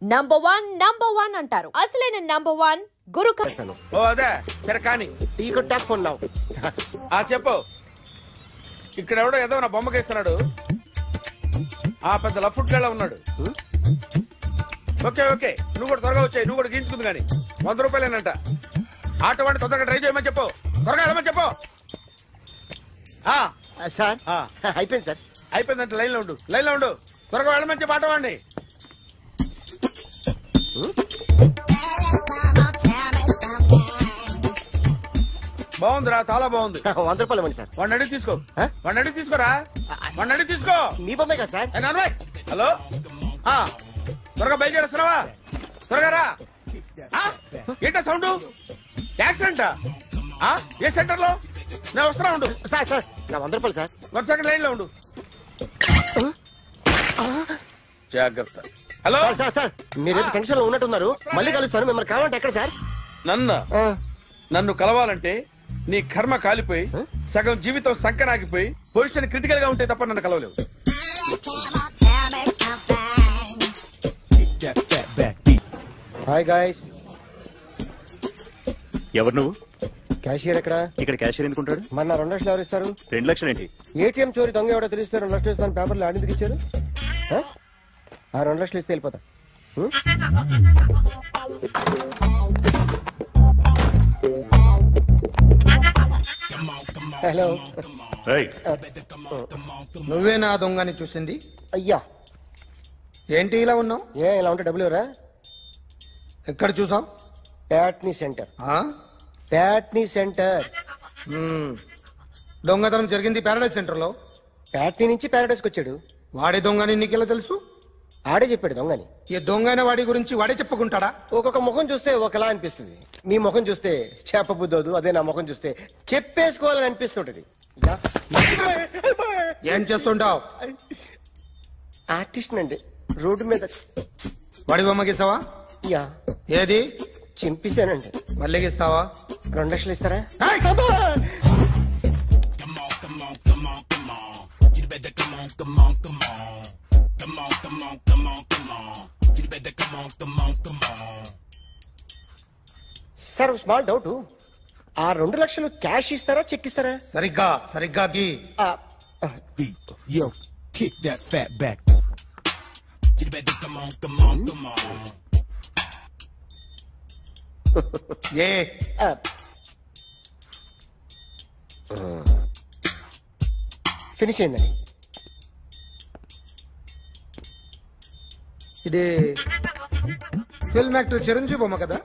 Number one అంటారు. అసలైన number one గురు. ఓ అదే సరే కానీ ఫోన్ చెప్పు. ఇక్కడ ఎవడో ఏదో నా బొమ్మకి ఇస్తున్నాడు. ఆ పెద్ద లఫుట్ గేళ ఉన్నాడు. ఓకే ఓకే నువ్వు కూడా త్వరగా వచ్చాయి. నువ్వు కూడా గీంచుకుంది కానీ 100 రూపాయలేనంట. ఆటో వాడిని తొందరగా ట్రై చేయమని చెప్పు. త్వరగా వెళ్ళమని చెప్పు. సార్ అయిపోయింది సార్. అయిపోయిందంటే లైన్లో ఉండు. త్వరగా వెళ్ళమని చెప్పు ఆటో వాడిని. బాగుందిరా చాలా బాగుంది. 100 రూపాయలు ఇవ్వండి సార్. వాడిని అడిగి తీసుకోరా. వాడిని అడిగి తీసుకో. మీ బొమ్మే కదా సార్. హలో త్వరగా బయలుదేరేస్తున్నావా? త్వరగా రా. ఏంటా సౌండ్? యాక్సిడెంట్ ఏ సెంటర్ లో? నేను వస్తున్నా ఉండు. సార్ సార్ నా 100 రూపాయలు సార్. 1 సెకండ్ లైన్ లో ఉండు. జాగ్రత్త. హలో సార్ సార్ మీరు టెన్షన్ లో ఉన్నట్టున్నారు. మళ్ళీ కలుస్తాను. మిమ్మల్ని కావాలంటే ఎక్కడ సార్? నన్ను కలవాలంటే నీ కర్మ కాలిపోయి సగం జీవితం సంకనాగిపోయి పొజిషన్ క్రిటికల్ గా ఉంటే తప్ప నన్ను కలవలేవు. Hi guys. ఎవరు నువ్వు? క్యాషియర్ ఎక్కడ? ఇక్కడ క్యాషియర్ ఎందుకుంటాడు? మన 2 లక్షలు ఎవరు ఇస్తారు? 2 లక్షలు ఏంటి? ఏటీఎం చోరీ దొంగ ఎవడో తెలిస్తే 2 లక్షలు ఇస్తాను పేపర్లు ఆడిందుకు ఇచ్చారు. ఆ 2 లక్షలు ఇస్తే వెళ్ళిపోతా. హలో నువ్వే నా దొంగని చూసింది? అయ్యా ఏంటి ఇలా ఉన్నావు? ఇలా ఉంటే డబ్బులు ఎవరా? ఎక్కడ చూసావు? ప్యాట్నీ సెంటర్. దొంగతనం జరిగింది ప్యారడైజ్ సెంటర్ లో. ప్యాట్నీ నుంచి ప్యారడైజ్కి వచ్చాడు. వాడే దొంగని నీకెలా తెలుసు? ఆడే చెప్పాడు దొంగని. ఈ దొంగైన వాడి గురించి వాడే చెప్పుకుంటాడా? ఒక్కొక్క ముఖం చూస్తే ఒకలా అనిపిస్తుంది. మీ ముఖం చూస్తే చెప్పబుద్దోదు. అదే నా ముఖం చూస్తే చెప్పేసుకోవాలని అనిపిస్తుంటది. ఏం చేస్తుంటావు? ఆర్టిస్ట్ అండి. రోడ్డు మీద వాడి బొమ్మ గీసావా? యా. ఏది? చింపేశానండి. మళ్ళీ గీస్తావా? 2 లక్షలు ఇస్తారా? Sir small doubt. ఆ 2 లక్షలు క్యాష్ ఇస్తారా చెక్ ఇస్తారా? సరిగ్గా గీ. Yo, kick that fat back. You better come on. Finish అయిందండి. ఇది ఫిల్మ్ యాక్టర్ చిరంజీవి బొమ్మ కదా?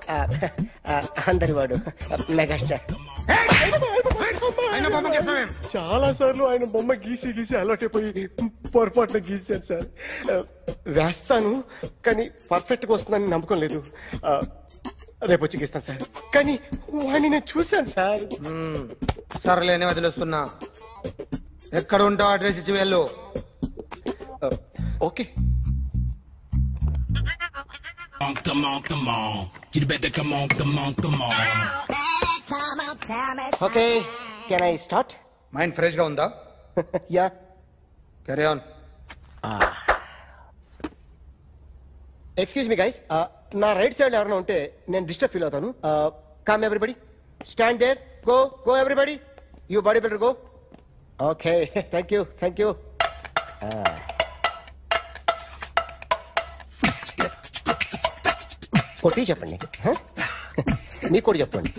అందరి వాడు మెగాస్టార్. చాలా సార్లు ఆయన బొమ్మ గీసి అలవాటైపోయి పొరపాటున గీసాను సార్. వేస్తాను కానీ పర్ఫెక్ట్ గా వస్తుందని నమ్మకం లేదు. రేపు వచ్చి గీస్తాను సార్. కానీ వాడిని నేను చూశాను సార్. సర్లేని వదిలేస్తున్నా. ఎక్కడ ఉంటావు అడ్రస్ ఇచ్చి వెళ్ళు. Okay. Come on. You better come on. Okay, can I start? Mind fresh గా ఉందా? Yeah. Carry on. Excuse me guys. నా రైట్ సైడ్ ఎవరైనా ఉంటే నేను డిస్టర్బ్ ఫీల్ అవుతాను. Come everybody. Stand there. Go everybody. You body builder go. Okay. Thank you. కొట్టి చెప్పండి. మీకు కూడా చెప్పండి.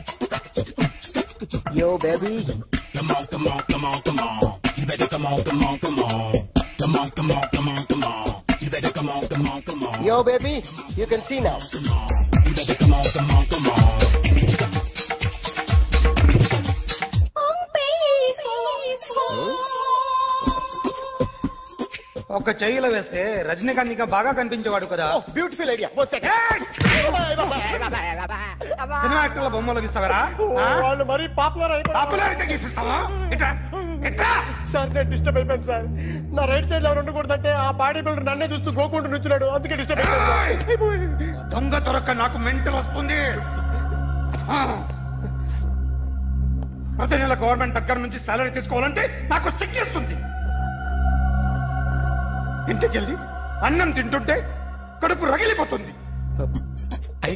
Yo baby. Come on. You better come on. Come on. You better come on. Yo baby, you can see now. You better come on. ఒక చెయ్యిలో వేస్తే రజనీకాంత్ ఇంకా బాగా కనిపించేవాడు కదా. Beautiful idea. సినిమా యాక్టర్ల బొమ్మలు గీస్తావరా? వాళ్ళు మరి పాపులారిటీ గీసిస్తావా? సార్ నేను డిస్టర్బ్ అయిపోయాను సార్. నా రైట్ సైడ్ ఎవరు ఉండకూడదంటే ఆ బాడీ బిల్డర్ నన్నే చూస్తూ గోకుంటూ నుంచున్నాడు. అందుకే డిస్టర్బ్ అయిపోయాను. దొంగ దొరక్క నాకు మెంటల్ వస్తుంది. ప్రతి నెల గవర్నమెంట్ దగ్గర నుంచి సాలరీ తీసుకోవాలంటే నాకు సిగ్గేస్తుంది. ఇంటికెళ్ళి అన్నం తింటుంటే కడుపు రగిలిపోతుంది.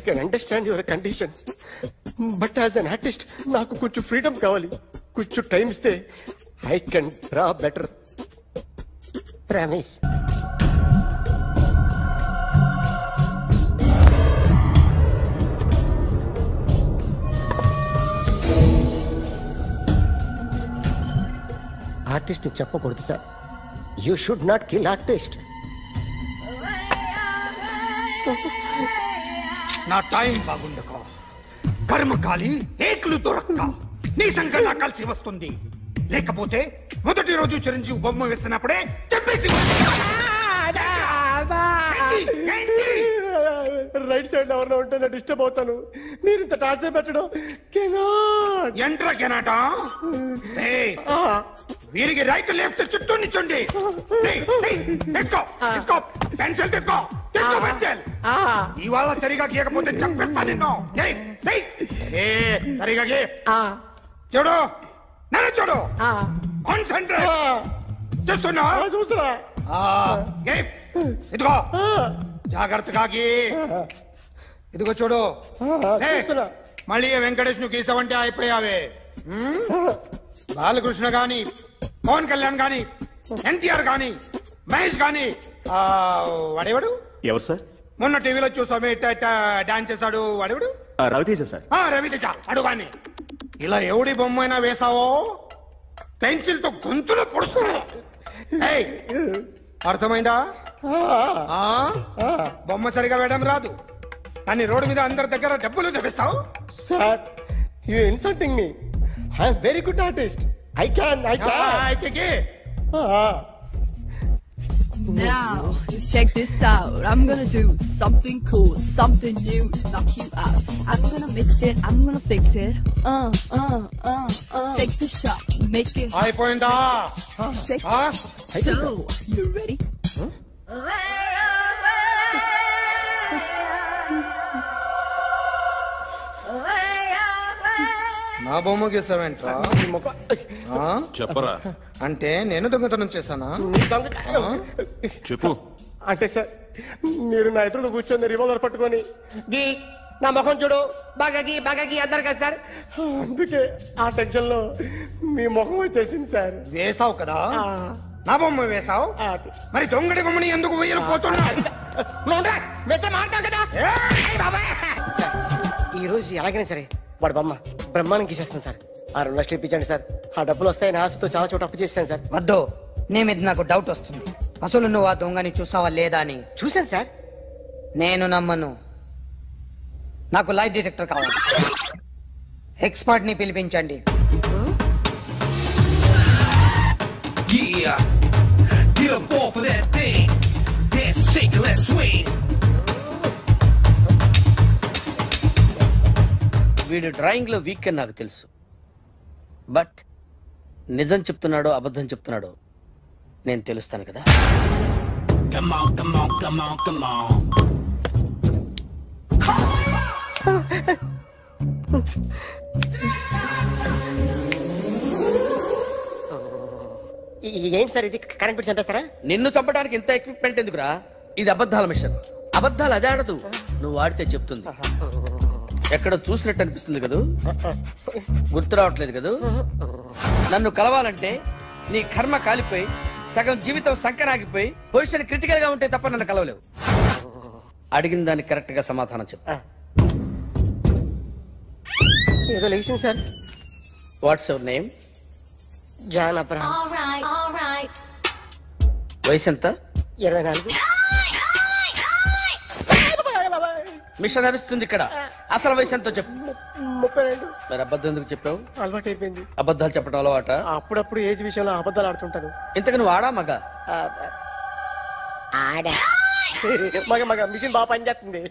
Can understand your condition, but as an artist నాకు కొంచెం ఫ్రీడమ్ కావాలి. కొంచెం టైం ఇస్తే I can draw better. Promise. Artist చెప్పకూడదు sir. You should not kill artist. నా టైం బాగుండక కర్మకాలి ఏకులు దొరక్క నీ సంఘం నాకు కలిసి వస్తుంది. లేకపోతే మొదటి రోజు చిరంజీవి బొమ్మ వేసినప్పుడే చెప్పేసి రైట్ సైడ్ ఎవరిలో ఉంటే నేను డిస్టర్బ్ అవుతాను. మీరు ఇంత టార్చర్ పెట్టడం ఎంట్రా కెనాట. వీరికి రైట్ లెఫ్ట్ చుట్టూ నిచ్చండి. తీసుకో తీసుకో పెన్సిల్ తీసుకో తీసుకో పెన్సిల్. ఇవాళ సరిగా గీయకపోతే చంపేస్తా నిన్ను. సరిగా గీ. చూడు నన్ను చూడు. కాన్సంట్రేట్ చేస్తున్నా. చూస్తున్నా. ఇదిగో జాగ్రత్తగా గీ. ఇదిగో చూడు. మళ్ళీ వెంకటేష్ ను గీసావంటే అయిపోయావే. బాలకృష్ణ గాని, పవన్ కళ్యాణ్ గాని, ఎన్టీఆర్ గాని, మహేష్ గాని, వాడేవాడు ఎవరు సార్? మొన్న టీవీలో చూసామే డాన్స్ చేశాడు వాడేవాడు? రవితేజ సార్. రవితేజ అడుగాని. ఇలా ఎవడి బొమ్మ అయినా వేసావో పెన్సిల్ తో గొంతులో పొడుస్తా. అర్థమైందా? బొమ్మ సరిగా వేయడం రాదు కానీ రోడ్డు మీద అందరి దగ్గర డబ్బులు తెప్పిస్తావు. Sir you insulting me. I am very good artist. I can. Now, let's check this out. I'm gonna do something cool, something new to knock you out. I'm gonna mix it, I'm gonna fix it. Take the shot, make it. అయిపోయిందా? Shake. So, you ready? నా బొమ్మ గీసావేంట్రా? చెప్పరా. అంటే నేను దొంగతనం చేశానా? చెప్పు. అంటే సార్ మీరు నా ఎదురు కూర్చొని రివాల్వర్ పట్టుకొని గీ నా ముఖం చూడు బాగా గీ అన్నారు కదా సార్. అందుకే ఆ టెన్షన్ లో మీ ముఖం వచ్చేసింది సార్. వేసావు కదా, నా బొమ్మ వేసావు. మరి దొంగడి బొమ్మని ఎందుకు వేయకపోతున్నా? సార్ ఈ రోజు ఎలాగైనా సరే వాడు బొమ్మ బ్రహ్మాండం గీసేస్తాను సార్. 6 లక్షలు ఇప్పించండి సార్. ఆ డబ్బులు వస్తాయని ఆశతో చాలా చోట అప్పు చేస్తాను సార్. వద్దు, నీ మీద నాకు డౌట్ వస్తుంది. అసలు నువ్వు ఆ దొంగని చూసావా లేదా అని. చూశాను సార్. నేను నమ్మను. నాకు లైట్ డిటెక్టర్ కావాలి. ఎక్స్పర్ట్ ని పిలిపించండి. Yeah, get up off of that thing. Dance, shake, let's swing. వీడు డ్రాయింగ్ లో వీక్ అని నాకు తెలుసు. బట్ నిజం చెప్తున్నాడో అబద్ధం చెప్తున్నాడో నేను తెలుస్తాను కదా. Come on, come on, come on, come on. ఏంటి సార్ ఇది? కరెంట్ బిల్ చంపేస్తారా? నిన్ను చంపడానికి ఇంత ఎక్విప్మెంట్ ఎందుకురా? ఇది అబద్ధాల మిషన్. అబద్ధాలు అదే ఆడదు, నువ్వు ఆడితే చెప్తుంది. ఎక్కడ చూసినట్టు అనిపిస్తుంది కదూ? గుర్తు రావట్లేదు కదూ? నన్ను కలవాలంటే నీ కర్మ కాలిపోయి సగం జీవితం సంకనాగిపోయి పొజిషన్ క్రిటికల్ గా ఉంటే తప్ప నన్ను కలవలేవు. అడిగిన దానికి కరెక్ట్ గా సమాధానం చెప్పు. ఏదో లేచింది sir. What's your name? John Abraham. వయసు ఎంత? 24. మిషన్ నడుస్తుంది ఇక్కడ. అసలు వయసు ఎంతో చెప్పు. 32. మరి అబద్ధం ఎందుకు చెప్పావు? అలవాటు అయిపోయింది. అబద్ధాలు చెప్పడం అలవాట? అప్పుడప్పుడు ఏజ్ విషయంలో అబద్ధాలు ఆడుతుంటాను. ఇంతకు నువ్వు ఆడా మగ? ఆడా. మగ మిషన్ బాగా పనిచేస్తుంది.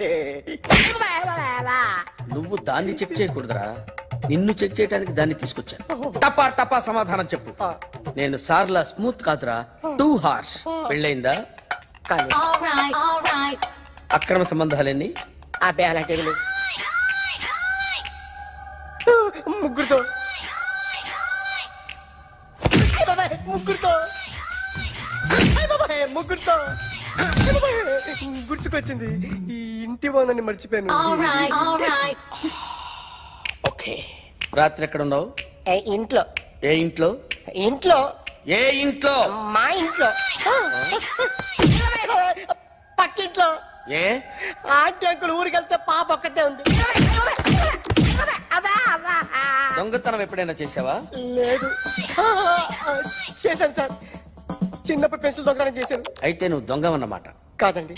నువ్వు దాన్ని చెక్ చేయకూడదురా, నిన్ను చెక్ చేయడానికి దాన్ని తీసుకొచ్చాను. టపా టపా సమాధానం చెప్పు. నేను సార్లా స్మూత్ కాదురా, టూ హార్ష్. పెళ్ళయిందా? అక్రమ సంబంధాలన్నీ? అబ్బే అలాంటి ముగ్గురుతో గుర్తుకొచ్చింది. ఈ ఇంటి ఓనర్ని మర్చిపోయాను. ఓకే, రాత్రి ఎక్కడ ఉన్నావు? ఇంట్లో. ఏ ఇంట్లో? ఇంట్లో. ఏ ఇంట్లో? మా ఇంట్లో. పక్కింట్లో. ఏ ఆంటీ అంకుల్ ఊరికి వెళ్తే పాప ఒక్కతే ఉంది. దొంగతనం ఎప్పుడైనా చేసావా? లేదు. చేశాను సార్, చిన్నప్పుడు పెన్సిల్ దొంగతనం చేశాను. అయితే నువ్వు దొంగవన్నమాట. కాదండి,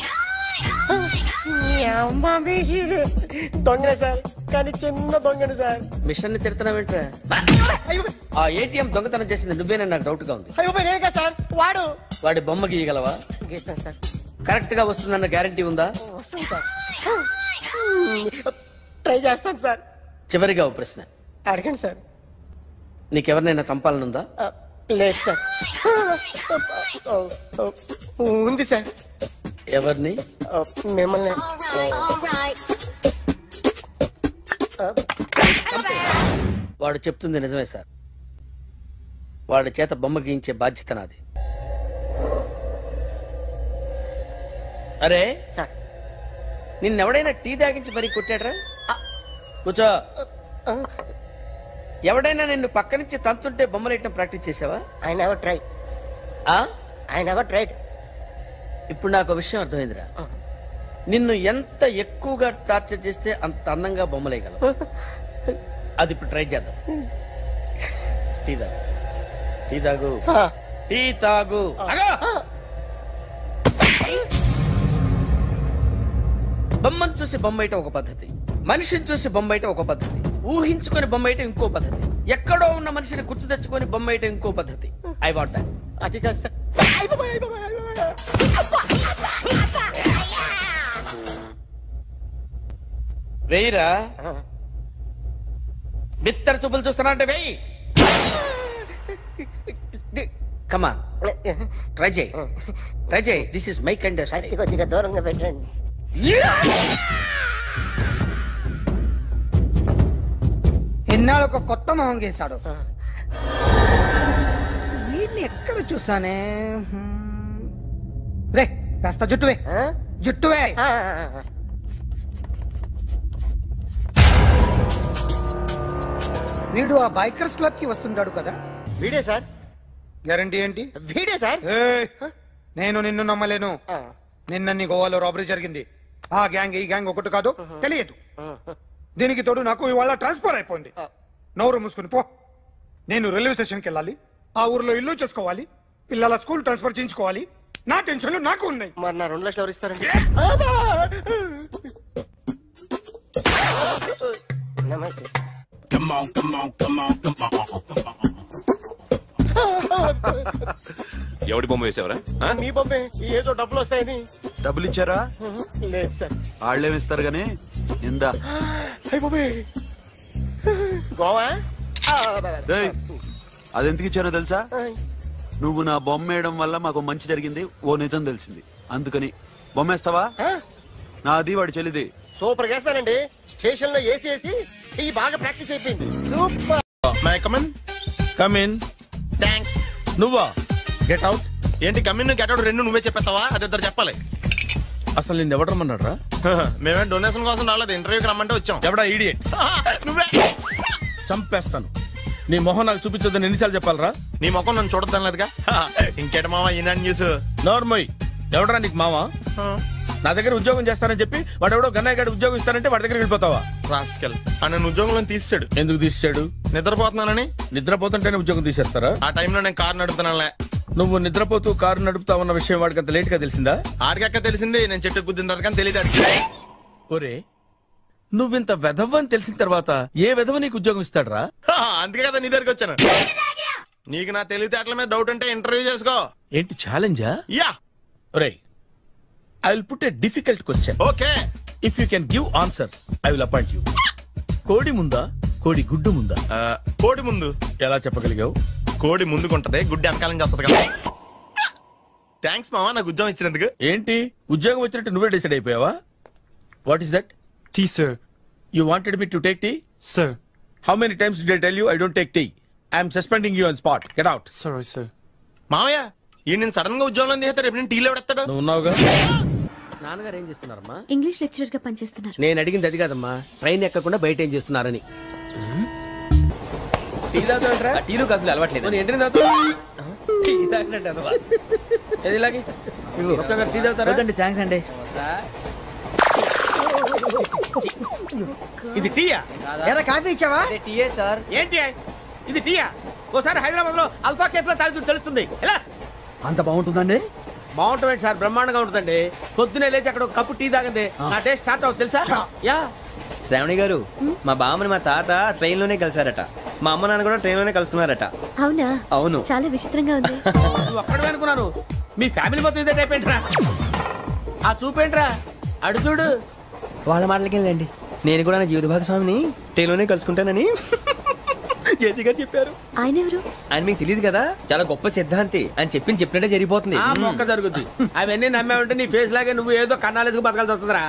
దొంగనే సార్, కానీ చిన్న దొంగనే సార్. మిషన్ ని తిడుతున్నావేంట్రా? ఆ ఏటీఎం దొంగతనం చేసింది నువ్వేనని నాకు డౌట్ గా ఉంది. అయ్యో నేనే కదా సార్. వాడి బొమ్మ గీయగలవా? గీస్తాను సార్. కరెక్ట్ గా వస్తుందన్న గ్యారంటీ ఉందా? వస్తాను సార్, ట్రై చేస్తాను సార్. చివరిగా ఓ ప్రశ్న అడగండి సార్. నీకెవరినైనా చంపాలనుందా? లేదు సార్. ఉంది సార్. ఎవరిని? మిమ్మల్ని. వాడు చెప్తుంది నిజమే సార్. వాడి చేత బొమ్మ గీయించే బాధ్యత నాది. అరే సార్, నిన్నెవడైనా టీ తాగించి మరీ కొట్టాడ్రా? కూర్చో. ఎవడైనా నిన్ను పక్క నుంచి తంతుంటే బొమ్మలేయటం ప్రాక్టీస్ చేసావా? I never try. I never tried. ఇప్పుడు నాకు విషయం అర్థమైందిరా. నిన్ను ఎంత ఎక్కువగా టార్చర్ చేస్తే అంత అందంగా బొమ్మలేయగలవు. అది ఇప్పుడు ట్రై చేద్దాం. టీ తాగు, టీ తాగు, టీ తాగు. బొమ్మను చూసి బొమ్మేయటం ఒక పద్ధతి, మనిషిని చూసి బొమ్మేయటం ఒక పద్ధతి, ఊహించుకొని బొమ్మేయటం ఇంకో పద్ధతి, ఎక్కడో ఉన్న మనిషిని గుర్తు తెచ్చుకొని బొమ్మేయటం ఇంకో పద్ధతి. I want that. అది కాదు సార్. వెయ్యిరా. బిత్తర చూపులు చూస్తున్నా అంటే వెయ్యి. కమా, ట్రై చేయి, ట్రై చేయి. This is my kind of style. కొద్దిగా దూరంగా పెట్టండి. ఎన్నాళ్ళు ఒక కొత్త మొహం గీశాడు. వీడిని ఎక్కడ చూసానే? రే కాస్త జుట్టువే, జుట్టువే. వీడు ఆ బైకర్స్ క్లబ్ కి వస్తుంటాడు కదా? వీడే సార్. గ్యారంటీ ఏంటి? వీడే సార్. నేను నిన్ను నమ్మలేను. నిన్న నీ గోవాలో రాబరీ జరిగింది. ఆ గ్యాంగ్ ఈ గ్యాంగ్ ఒకటి కాదు, తెలియదు. దీనికి తోడు నాకు ఇవాళ ట్రాన్స్ఫర్ అయిపోయింది. నోరు మూసుకుని పో. నేను రైల్వే స్టేషన్కి వెళ్ళాలి, ఆ ఊర్లో ఇల్లు చేసుకోవాలి, పిల్లల స్కూల్ ట్రాన్స్ఫర్ చేయించుకోవాలి. నా టెన్షన్లు నాకు ఉన్నాయి. మరి నా 2 లక్షలు ఎవరు ఇస్తారండి? నమస్తే సార్. ఎవడి బొమ్మ వేసావరా? మీ బొమ్మే. ఏదో డబ్బులు వస్తాయని. డబ్బులు ఇచ్చారా? లేదు సార్. వాళ్ళేమి ఇస్తారు గానీ ఇందా. గోవా అదెందుకు ఇచ్చారో తెలుసా? నువ్వు నా బొమ్మ వేయడం వల్ల మాకు మంచి జరిగింది, ఓ నిజం తెలిసింది, అందుకని. బొమ్మేస్తావా? నాది వాడి చెల్లిది. సూపర్ చేస్తానండి. స్టేషన్ లో ఏసీ చెయ్యి బాగా ప్రాక్టీస్ అయిపోయింది. Super. May I come in. Come in. Thanks. నువ్వా? Get out. ఏంటి కమిన్ గెట్ అవుట్ రెండు నువ్వే చెప్పేస్తావా? అది ఇద్దరు చెప్పాలి. అసలు నేను ఎవరు రమ్మన్నాడు రా? మేమే డొనేషన్ కోసం రాలేదు, ఇంటర్వ్యూకి రమ్మంటే వచ్చాం. ఎవడా ఈడియట్? నువ్వే. చంపేస్తాను. నీ మొహం నాకు చూపించొద్దని ఎన్నిసార్లు చెప్పాలరా? నీ ముఖం నన్ను చూడద్దాం లేదుగా. ఇంకేట మావా ఈనాడు న్యూస్. నోర్మోయ్. ఎవడరా నీకు మావా? నా దగ్గర ఉద్యోగం చేస్తానని చెప్పి వాడు ఎవడో గన్నయ్య గారి ఉద్యోగం ఇస్తానంటే వాడి దగ్గర వెళ్ళిపోతావా? రాస్కెల్. నన్ను ఉద్యోగంలో తీసాడు. ఎందుకు తీసాడు? నిద్రపోతున్నానని. నిద్రపోతుంటేనే ఉద్యోగం తీసేస్తారా? ఆ టైంలో నేను కారు నడుపుతున్నానులే. నువ్వు నిద్రపోతూ కారు నడుపుతా ఉన్న విషయం వాడికి అంత లేట్ గా తెలిసిందా? ఆడికక్క తెలిసింది, నేను చెట్టు గుద్దిన తర్వాత కానీ తెలియదు. ఒరే, నువ్వింత వెధవ్ అని తెలిసిన తర్వాత ఏ వెధవ నీకు ఉద్యోగం ఇస్తాడరా? అందుకే కదా నీ దగ్గరికి వచ్చాను. నీకు నా తెలివితేటల మీద డౌట్ అంటే ఇంటర్వ్యూ చేసుకో. ఏంటి ఛాలెంజా? యా. ఒరే, I will put a difficult question. Okay. If you can give answer, I will appoint you. కోడి ముందా, కోడి గుడ్డు ముందా? కోడి ముందు. ఎలా చెప్పగలిగావు? కోడి ముందుకుంటది, గుడ్డి వెనకాలని చేస్తుంది కదా. థ్యాంక్స్ మావా నాకు ఉద్యోగం ఇచ్చినందుకు. ఏంటి ఉద్యోగం వచ్చినట్టు నువ్వే డిసైడ్ అయిపోయావా? What is that? Tea sir. You wanted me to take tea? Sir. How many times did I tell you I don't take tea? I am suspending you on spot. Get out. Sorry, sir. మావయ్య ఈ నేను sudden గా ఉద్యోగంలో తీస్తే రేపు నేను టీలో పెడతాడు. నువ్వు ఉన్నావుగా. నాన్నగారు ఏం చేస్తున్నారమ్మా? ఇంగ్లీష్ లెక్చరర్ గా పనిచేస్తున్నారు. నేను అడిగింది అది కాదమ్మా, ట్రైన్ ఎక్కకుండా బయట ఏం చేస్తున్నారని. టీ తాగుతాంట్రా? టీలు కాఫీలు అలవాట్లేదు. ఏంటి తాగుతా? టీ తాగినట్టు ఏది ఇలాగే టీ తాగుతారా? థ్యాంక్స్ అండి. ఇది టీయా? ఎరా కాఫీ ఇచ్చావా? టీయే సార్. ఏంటి ఇది టీయా? ఓసారి హైదరాబాద్ లో అల్ఫా కేఫ్ లో తాగుతూ తెలుస్తుంది. ఎలా అంత బాగుంటుందండి? బాగుంటుంది సార్, బ్రహ్మాండంగా ఉంటుందండి. పొద్దునే లేచి అక్కడ ఒక కప్పు టీ తాగండి, నా డే స్టార్ట్ అవుతుంది తెలుసా? యా. శ్రావణి గారు, మా బామ్మని మా తాత ట్రైన్ లోనే కలిసారట. మా అమ్మ నాన్న కూడా ట్రైన్ లోనే కలుస్తున్నారట. అవునా? అవును. చాలా విచిత్రంగా ఉంది. నువ్వు అక్కడ అనుకున్నాను, మీ ఫ్యామిలీ మొత్తం ఇదే టైప్ ఏంట్రా? ఆ చూపేంట్రా, అడు చూడు. వాళ్ళ మాటలకి వెళ్ళండి. నేను కూడా నా జీవిత భాగస్వామిని ట్రైన్ లోనే కలుసుకుంటానని జేసీ గారు చెప్పారు. ఆయన ఎవరు? ఆయన మీకు తెలియదు కదా, చాలా గొప్ప సిద్ధాంతి అని చెప్పినట్టే జరిగిపోతుంది. మొక్క జరుగుద్ది. అవన్నీ నమ్మే ఉంటే నీ ఫేస్ లాగే నువ్వు ఏదో కన్నాలేసుకు బతకాల్సి వస్తుందిరా.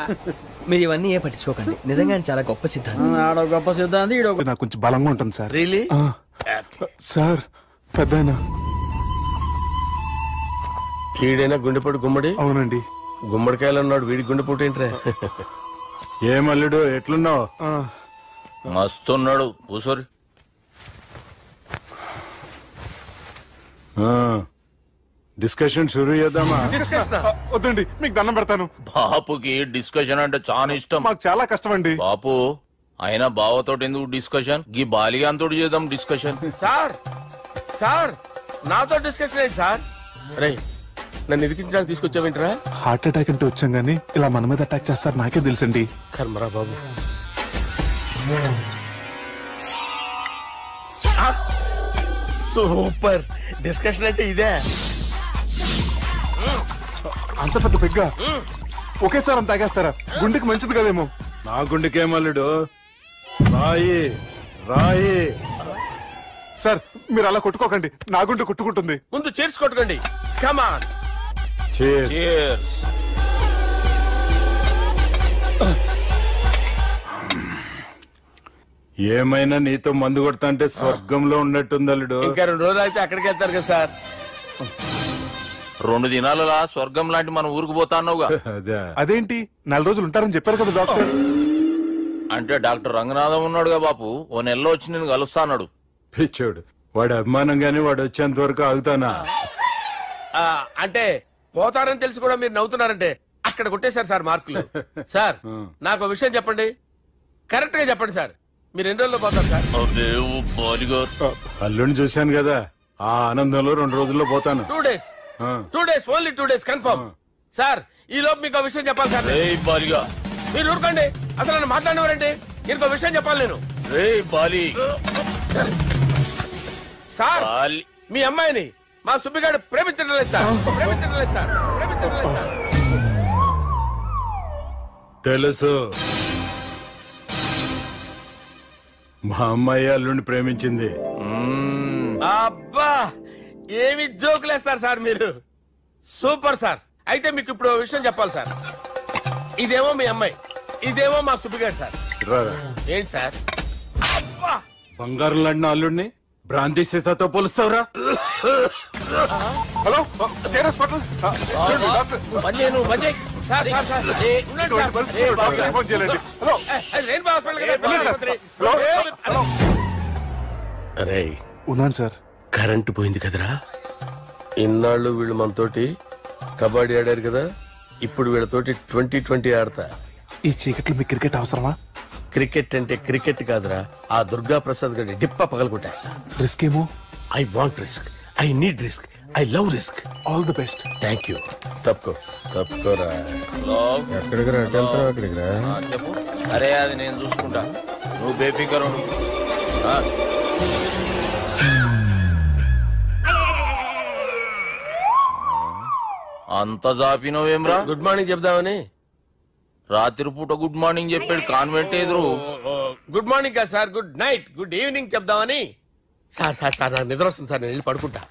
మీరు ఇవన్నీ ఏ పట్టించుకోకండి. నిజంగా ఆయన చాలా గొప్ప సిద్ధాంతి. గొప్ప సిద్ధాంతి. నాకు కొంచెం బలంగా ఉంటుంది సార్. రియలీ? సార్ పెద్దయినా ఈడైనా గుండెపోటు గుమ్మడి? అవునండి. గుమ్మడికాయలు అన్నాడు, వీడి గుండెపోటు ఏంట్రా? ఏమల్లుడు ఎట్లున్నావు? మస్తున్నాడు. కూసోరి. డిస్కషన్ షురూ చేద్దామా? వద్దండి, మీకు దండం పెడతాను. బాపుకి డిస్కషన్ అంటే చాలా ఇష్టం. మాకు చాలా కష్టం అండి. బాపు అయినా బావతోటి ఎందుకు డిస్కషన్? గీ బాలిగాంతోటి చేద్దాం డిస్కషన్. సార్ సార్ నాతో డిస్కషన్ ఏంటి సార్? రే నన్ను ఇరికించడానికి తీసుకొచ్చావేంట్రా? హార్ట్ అటాక్ అంటే వచ్చాం గానీ ఇలా మన మీద అటాక్ చేస్తారు నాకే తెలుసండి. కర్మరా బాబు. సూపర్ డిస్కషన్ అంటే ఇదే. అంత పెద్ద పెగ్గా ఒకేసారి అంత తాగేస్తారా? గుండెకి మంచిది కదేమో. నా గుండెకేమల్లుడు రాయి రాయి. సార్ మీరు అలా కొట్టుకోకండి, నా గుండె కొట్టుకుంటుంది. ముందు చేర్చి కొట్టుకోండి. కమాన్. ఏమైనా నీతో మందు కొడతా అంటే స్వర్గంలో ఉన్నట్టుంది అల్లుడు. ఇంకా 2 రోజులు అయితే అక్కడికి వెళ్తారు కదా సార్. 2 దినాలలా స్వర్గం లాంటి మన ఊరికి పోతాన్నావుగా. అదేంటి 4 రోజులు ఉంటారని చెప్పారు కదా డాక్టర్. అంటే డాక్టర్ రంగనాథం ఉన్నాడుగా బాపు, ఓ నెలలో వచ్చి నేను కలుస్తా అన్నాడు. పిచ్చోడు, వాడు అభిమానంగానే వాడు వచ్చేంత వరకు ఆగుతానా? అంటే పోతారని తెలిసి కూడా మీరు నవ్వుతున్నారంటే అక్కడ కొట్టేశారు సార్ మార్కులు. సార్ నాకు విషయం చెప్పండి, కరెక్ట్ గా చెప్పండి సార్. మీరు ఎన్ని రోజుల్లో పోతారు సార్? అల్లుడిని చూశాను కదా, ఆ ఆనందంలో 2 రోజుల్లో పోతాను. 2 days. 2 days, only 2 days confirm. Sir ఈ లోపు మీకు విషయం చెప్పాలి సార్. మీరు ఊరుకోండి, అసలు నన్ను మాట్లాడినవారండి. ఇంకో విషయం చెప్పాలి నేను. సార్ మీ అమ్మాయిని మా సుబ్బిగాడు ప్రేమించడం లేదు సార్. ప్రేమించడం లేదు సార్. ప్రేమించడం లేదు సార్. తెలుసు, మా అమ్మాయి అల్లుడిని ప్రేమించింది. అబ్బా ఏమి జోకులేస్తారు సార్ మీరు. Super sir. అయితే మీకు ఇప్పుడు విషయం చెప్పాలి సార్. ఇదేమో మీ అమ్మాయి, ఇదేమో మా సుబ్బిగాడు సార్. ఏంటి సార్? అబ్బా బంగారం లాంటి అల్లుడిని భ్రాంతి సీతాతో పోలుస్తావురా? Hello hospital. అరే ఉన్నాను సార్. కరెంటు పోయింది కదరా. ఇన్నాళ్ళు వీళ్ళు మనతోటి కబడ్డీ ఆడారు కదా, ఇప్పుడు వీళ్ళతోటి 2020 ఆడతా. ఈ చీకట్లో మీకు క్రికెట్ అవసరమా? క్రికెట్ అంటే క్రికెట్ కాదురా, ఆ దుర్గా ప్రసాద్ గారి డిప్ప పగలగొట్టేస్తా. రిస్క్ ఏమో. I want risk, I need risk, I love risk. All the best. Thank you. తప్పుకోరా. ఎక్కడికి రా? అక్కడికి రా. చెప్పు. అరే అది నేను చూసుకుంటా, నువ్వు బేఫికర్ ఉండు. అంత జాపినవేమ్రా? గుడ్ మార్నింగ్ చెప్దామని. రాత్రి పూట గుడ్ మార్నింగ్ చెప్పాడు కాన్వెంట్ ఎదురు. గుడ్ మార్నింగ్ కాదు sir, good night, good evening చెప్దామని. సార్ సార్ సార్ నాకు నిద్ర వస్తుంది సార్, నేను వెళ్ళి పడుకుంటా.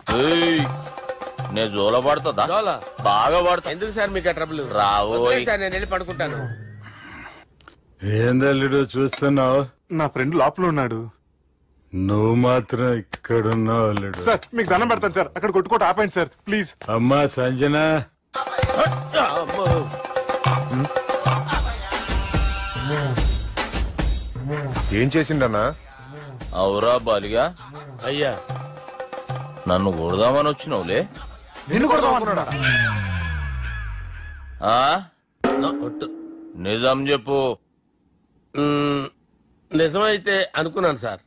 నేను జోల పడుతుందా? జోలా బాగా పడతా. ఎందుకు సార్ మీకు ఆ ట్రబుల్? రావు సార్, నేను వెళ్ళి పడుకుంటాను. ఏందల్లుడు చూస్తున్నావు? నా ఫ్రెండ్ లోపల ఉన్నాడు, నువ్వు మాత్రం ఇక్కడున్నావు అల్లుడు. సార్ మీకు దండం పెడతాను సార్, అక్కడ కొట్టుకోట ఆపండి సార్ ప్లీజ్. అమ్మా సంజన. ఏం చేసిండన్నా? అవురా బాలిగా, అయ్యా నన్ను కొడదామని వచ్చినావులే. నిన్ను కొడదామన్నాడా? నిజం చెప్పు. నిజమైతే అనుకున్నాను సార్.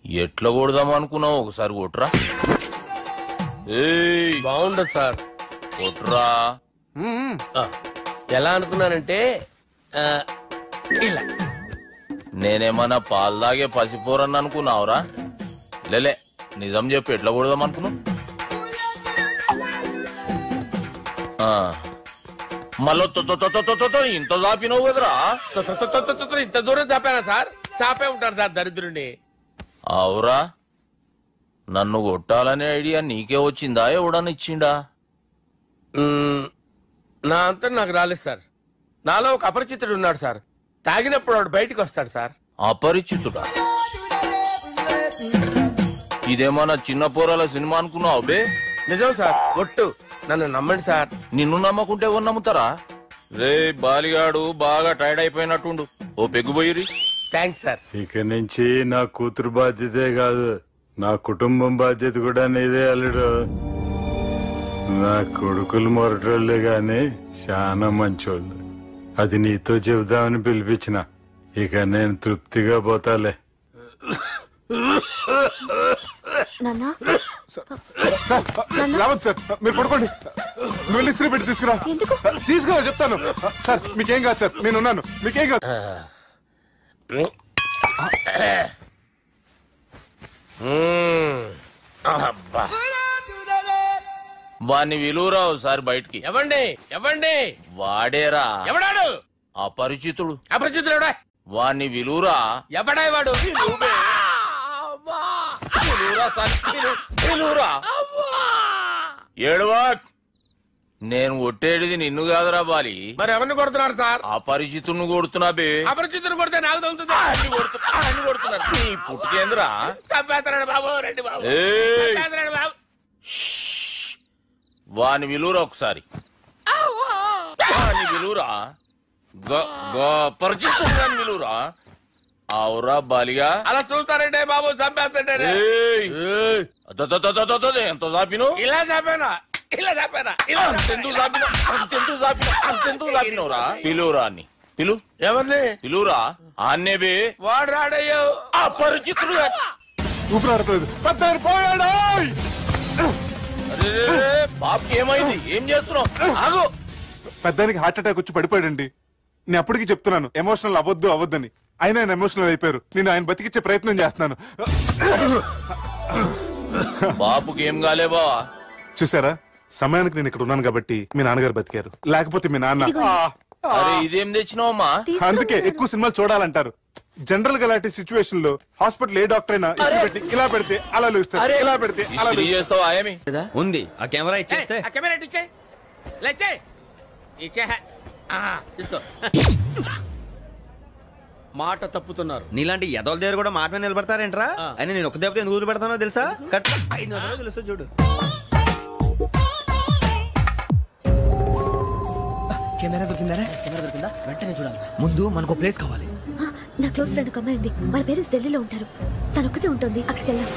ఎట్లా కొడదాం అనుకున్నావు? ఒకసారి కొట్రా. బాగుండదు సార్. కొట్రా. ఎలా అనుకున్నానంటే ఇలా. నేనేమన్నా పాలు తాగే పసిపోరని అనుకున్నావురా? లేలే, నిజం చెప్పు, ఎట్లా కొడదాం అనుకున్నావు? మళ్ళీ ఇంత చాపినావు కదరా? ఇంత దూరం చాపానా సార్? చాపే ఉంటాను సార్ దరిద్రుడిని. అవురా, నన్ను కొట్టాలనే ఐడియా నీకే వచ్చిందా? ఎవడని ఇచ్చిండా? నా అంతా నాకు రాలేదు సార్. నాలో ఒక అపరిచితుడు ఉన్నాడు సార్. తాగినప్పుడు వాడు బయటికి వస్తాడు సార్. అపరిచితుడా? ఇదేమన్నా చిన్న పోరాల సినిమా అనుకున్నావు బే? నిజం సార్, ఒట్టు, నన్ను నమ్మండి సార్. నిన్ను నమ్మకుంటే ఎవరు నమ్ముతారా? రే బాలిగాడు బాగా టైర్డ్ అయిపోయినట్టుండు, ఓ పెగ్గుబోయిరి. Thanks sir. ఇక నుంచి నా కూతురు బాధ్యతే కాదు, నా కుటుంబం బాధ్యత కూడా నీదే అల్లుడు. నా కొడుకులు మొరటోళ్లే గాని చాలా మంచోళ్ళు. అది నీతో చెబుదామని పిలిపించిన. ఇక నేను తృప్తిగా పోతాలే. సార్ మీరు పడుకోండి. నువ్వు వెళ్ళి ఇస్త్రీ పెట్టి తీసుకురా. తీసుకురా చెప్తాను. సార్ మీకేం కాదు సార్, నేనున్నాను. మీకేం కాదు. వాణ్ణి విలువరావు సార్ బయటికి. ఎవండి ఎవండి? వాడేరా. ఎవడాడు? అపరిచితుడు. అపరిచితుడు వాణ్ణి విలువరా. ఎవడా వాడు? ఏడువా. నేను కొట్టేది నిన్ను కాదురా బాలి. మరి ఎవరిని కొడుతున్నారు సార్? అపరిచితుడిని కొడుతున్నా బే. అపరిచితుడు కొడితే నాకు తగులుతుంది. అన్ని కొడుతున్నారు. నీ పుట్టుకేంద్రా? చంపేస్తున్నాడు బాబు, రండి బాబు. బాబు. వాని విలువరా ఒకసారి. వాని విలువరా. పరిచితుడు విలువరా. అవురా బాలిగా. అలా చూస్తారంటే బాబు, చంపేస్తాడే. ఎంత చాపిను? ఇలా చాపానా? ఇలా చాపానా? అంతెందుకు చాపినవురా? పిలువురా అని. పిలు. ఎవరిని పిలువురా. ఆన్నే బే. వాడు రాడయ్యో. అపరిచితుడు. ఊపిరాడలేదు. పోయాడు. బాబుకి ఏమైంది? ఏం చేస్తున్నావు? ఆగు. పెద్దానికి హార్ట్ అటాక్ వచ్చి పడిపోయాడండి. నేను అప్పటికి చెప్తున్నాను ఎమోషనల్ అవ్వద్దని. ఆయన ఎమోషనల్ అయిపోయారు. నేను ఆయన బతికిచ్చే ప్రయత్నం చేస్తున్నాను. బాబుకి ఏం కాలే బావా? చూసారా, సమయానికి నేను ఇక్కడ ఉన్నాను కాబట్టి మీ నాన్నగారు బతికారు. లేకపోతే మీ నాన్న. ఇదేం తెచ్చినావమ్మా? అందుకే ఎక్కువ సినిమాలు చూడాలంటారు. జనరల్ గా అలాంటి సిచ్యువేషన్ లో హాస్పిటల్ ఏ డాక్టర్ అయినా ఇలా పెడితే అలా లూస్తారు, ఇలా పెడితే అలా చేస్తావా? ఏమి ఉంది ఆ కెమెరా ఇచ్చేస్తే. కెమెరా ఇచ్చే తీసుకో. మాట తప్పుతున్నారు. నీలాంటి ఎదల దగ్గర కూడా మాట మీద నిలబడతారేంట్రా? అయినా నేను ఒక దెబ్బతో ఎందుకు పెడతానో తెలుసా? కట్ 5 నిమిషాలు తెలుస్తా చూడు. కెమెరా దొరికిందా? వెంటనే చూడాలి. ముందు మనకు ప్లేస్ కావాలి. నా క్లోజ్ ఫ్రెండ్ ఒక అమ్మాయి ఉంది. వాళ్ళ పేరెంట్స్ ఢిల్లీలో ఉంటారు. తను ఒక్కతే ఉంటుంది. అక్కడికి వెళ్దాం.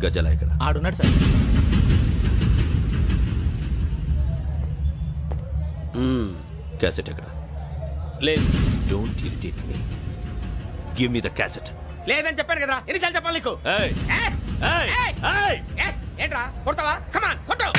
గజల ఇక్కడ ఆడున్నాడు సార్. క్యాసెట్ ఎక్కడ? లేదు. Don't irritate me. Give me the cassette. లేదని చెప్పాను కదా, ఎన్నిసార్లు చెప్పాలి నీకు? ఏంట్రా కొడతావా? కమాన్ కొట్టు.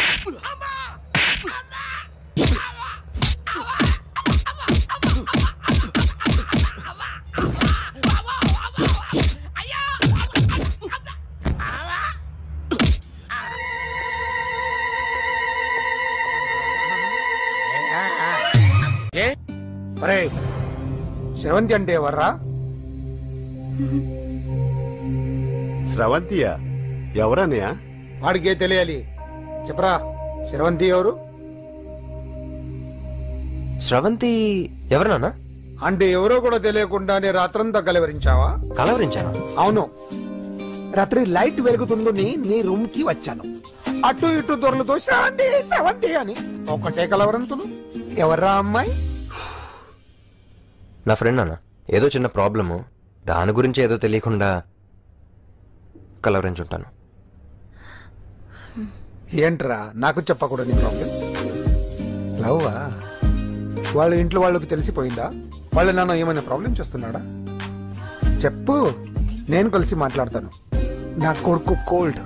శ్రవంతి అంటే ఎవర్రా? స్రవంతియా? ఎవరన్నయ్యా? వాడికే తెలియాలి. చెప్పరా, శ్రవంతి ఎవరు? స్రవంతి ఎవరు నాన్న? అంటే ఎవరో కూడా తెలియకుండానే రాత్రంతా కలవరించావా? కలవరించాను. అవును, రాత్రి లైట్ వెలుగుతుందని నీ రూమ్ కి వచ్చాను. అటు ఇటు దొరలతో శ్రవంతి శ్రవంతి అని ఒకటే కలవరంతులు. ఎవర్రా అమ్మాయి? నా ఫ్రెండ్ అన్న, ఏదో చిన్న ప్రాబ్లము, దాని గురించి ఏదో తెలియకుండా కలవరించుంటాను. ఏంట్రా నాకు చెప్పకూడదు నీ ప్రాబ్లం? లవ్వా? వాళ్ళ ఇంట్లో వాళ్ళకి తెలిసిపోయిందా? వాళ్ళ నాన్న ఏమైనా ప్రాబ్లం చేస్తున్నాడా? చెప్పు, నేను కలిసి మాట్లాడతాను. నా కొడుకు కోల్డ్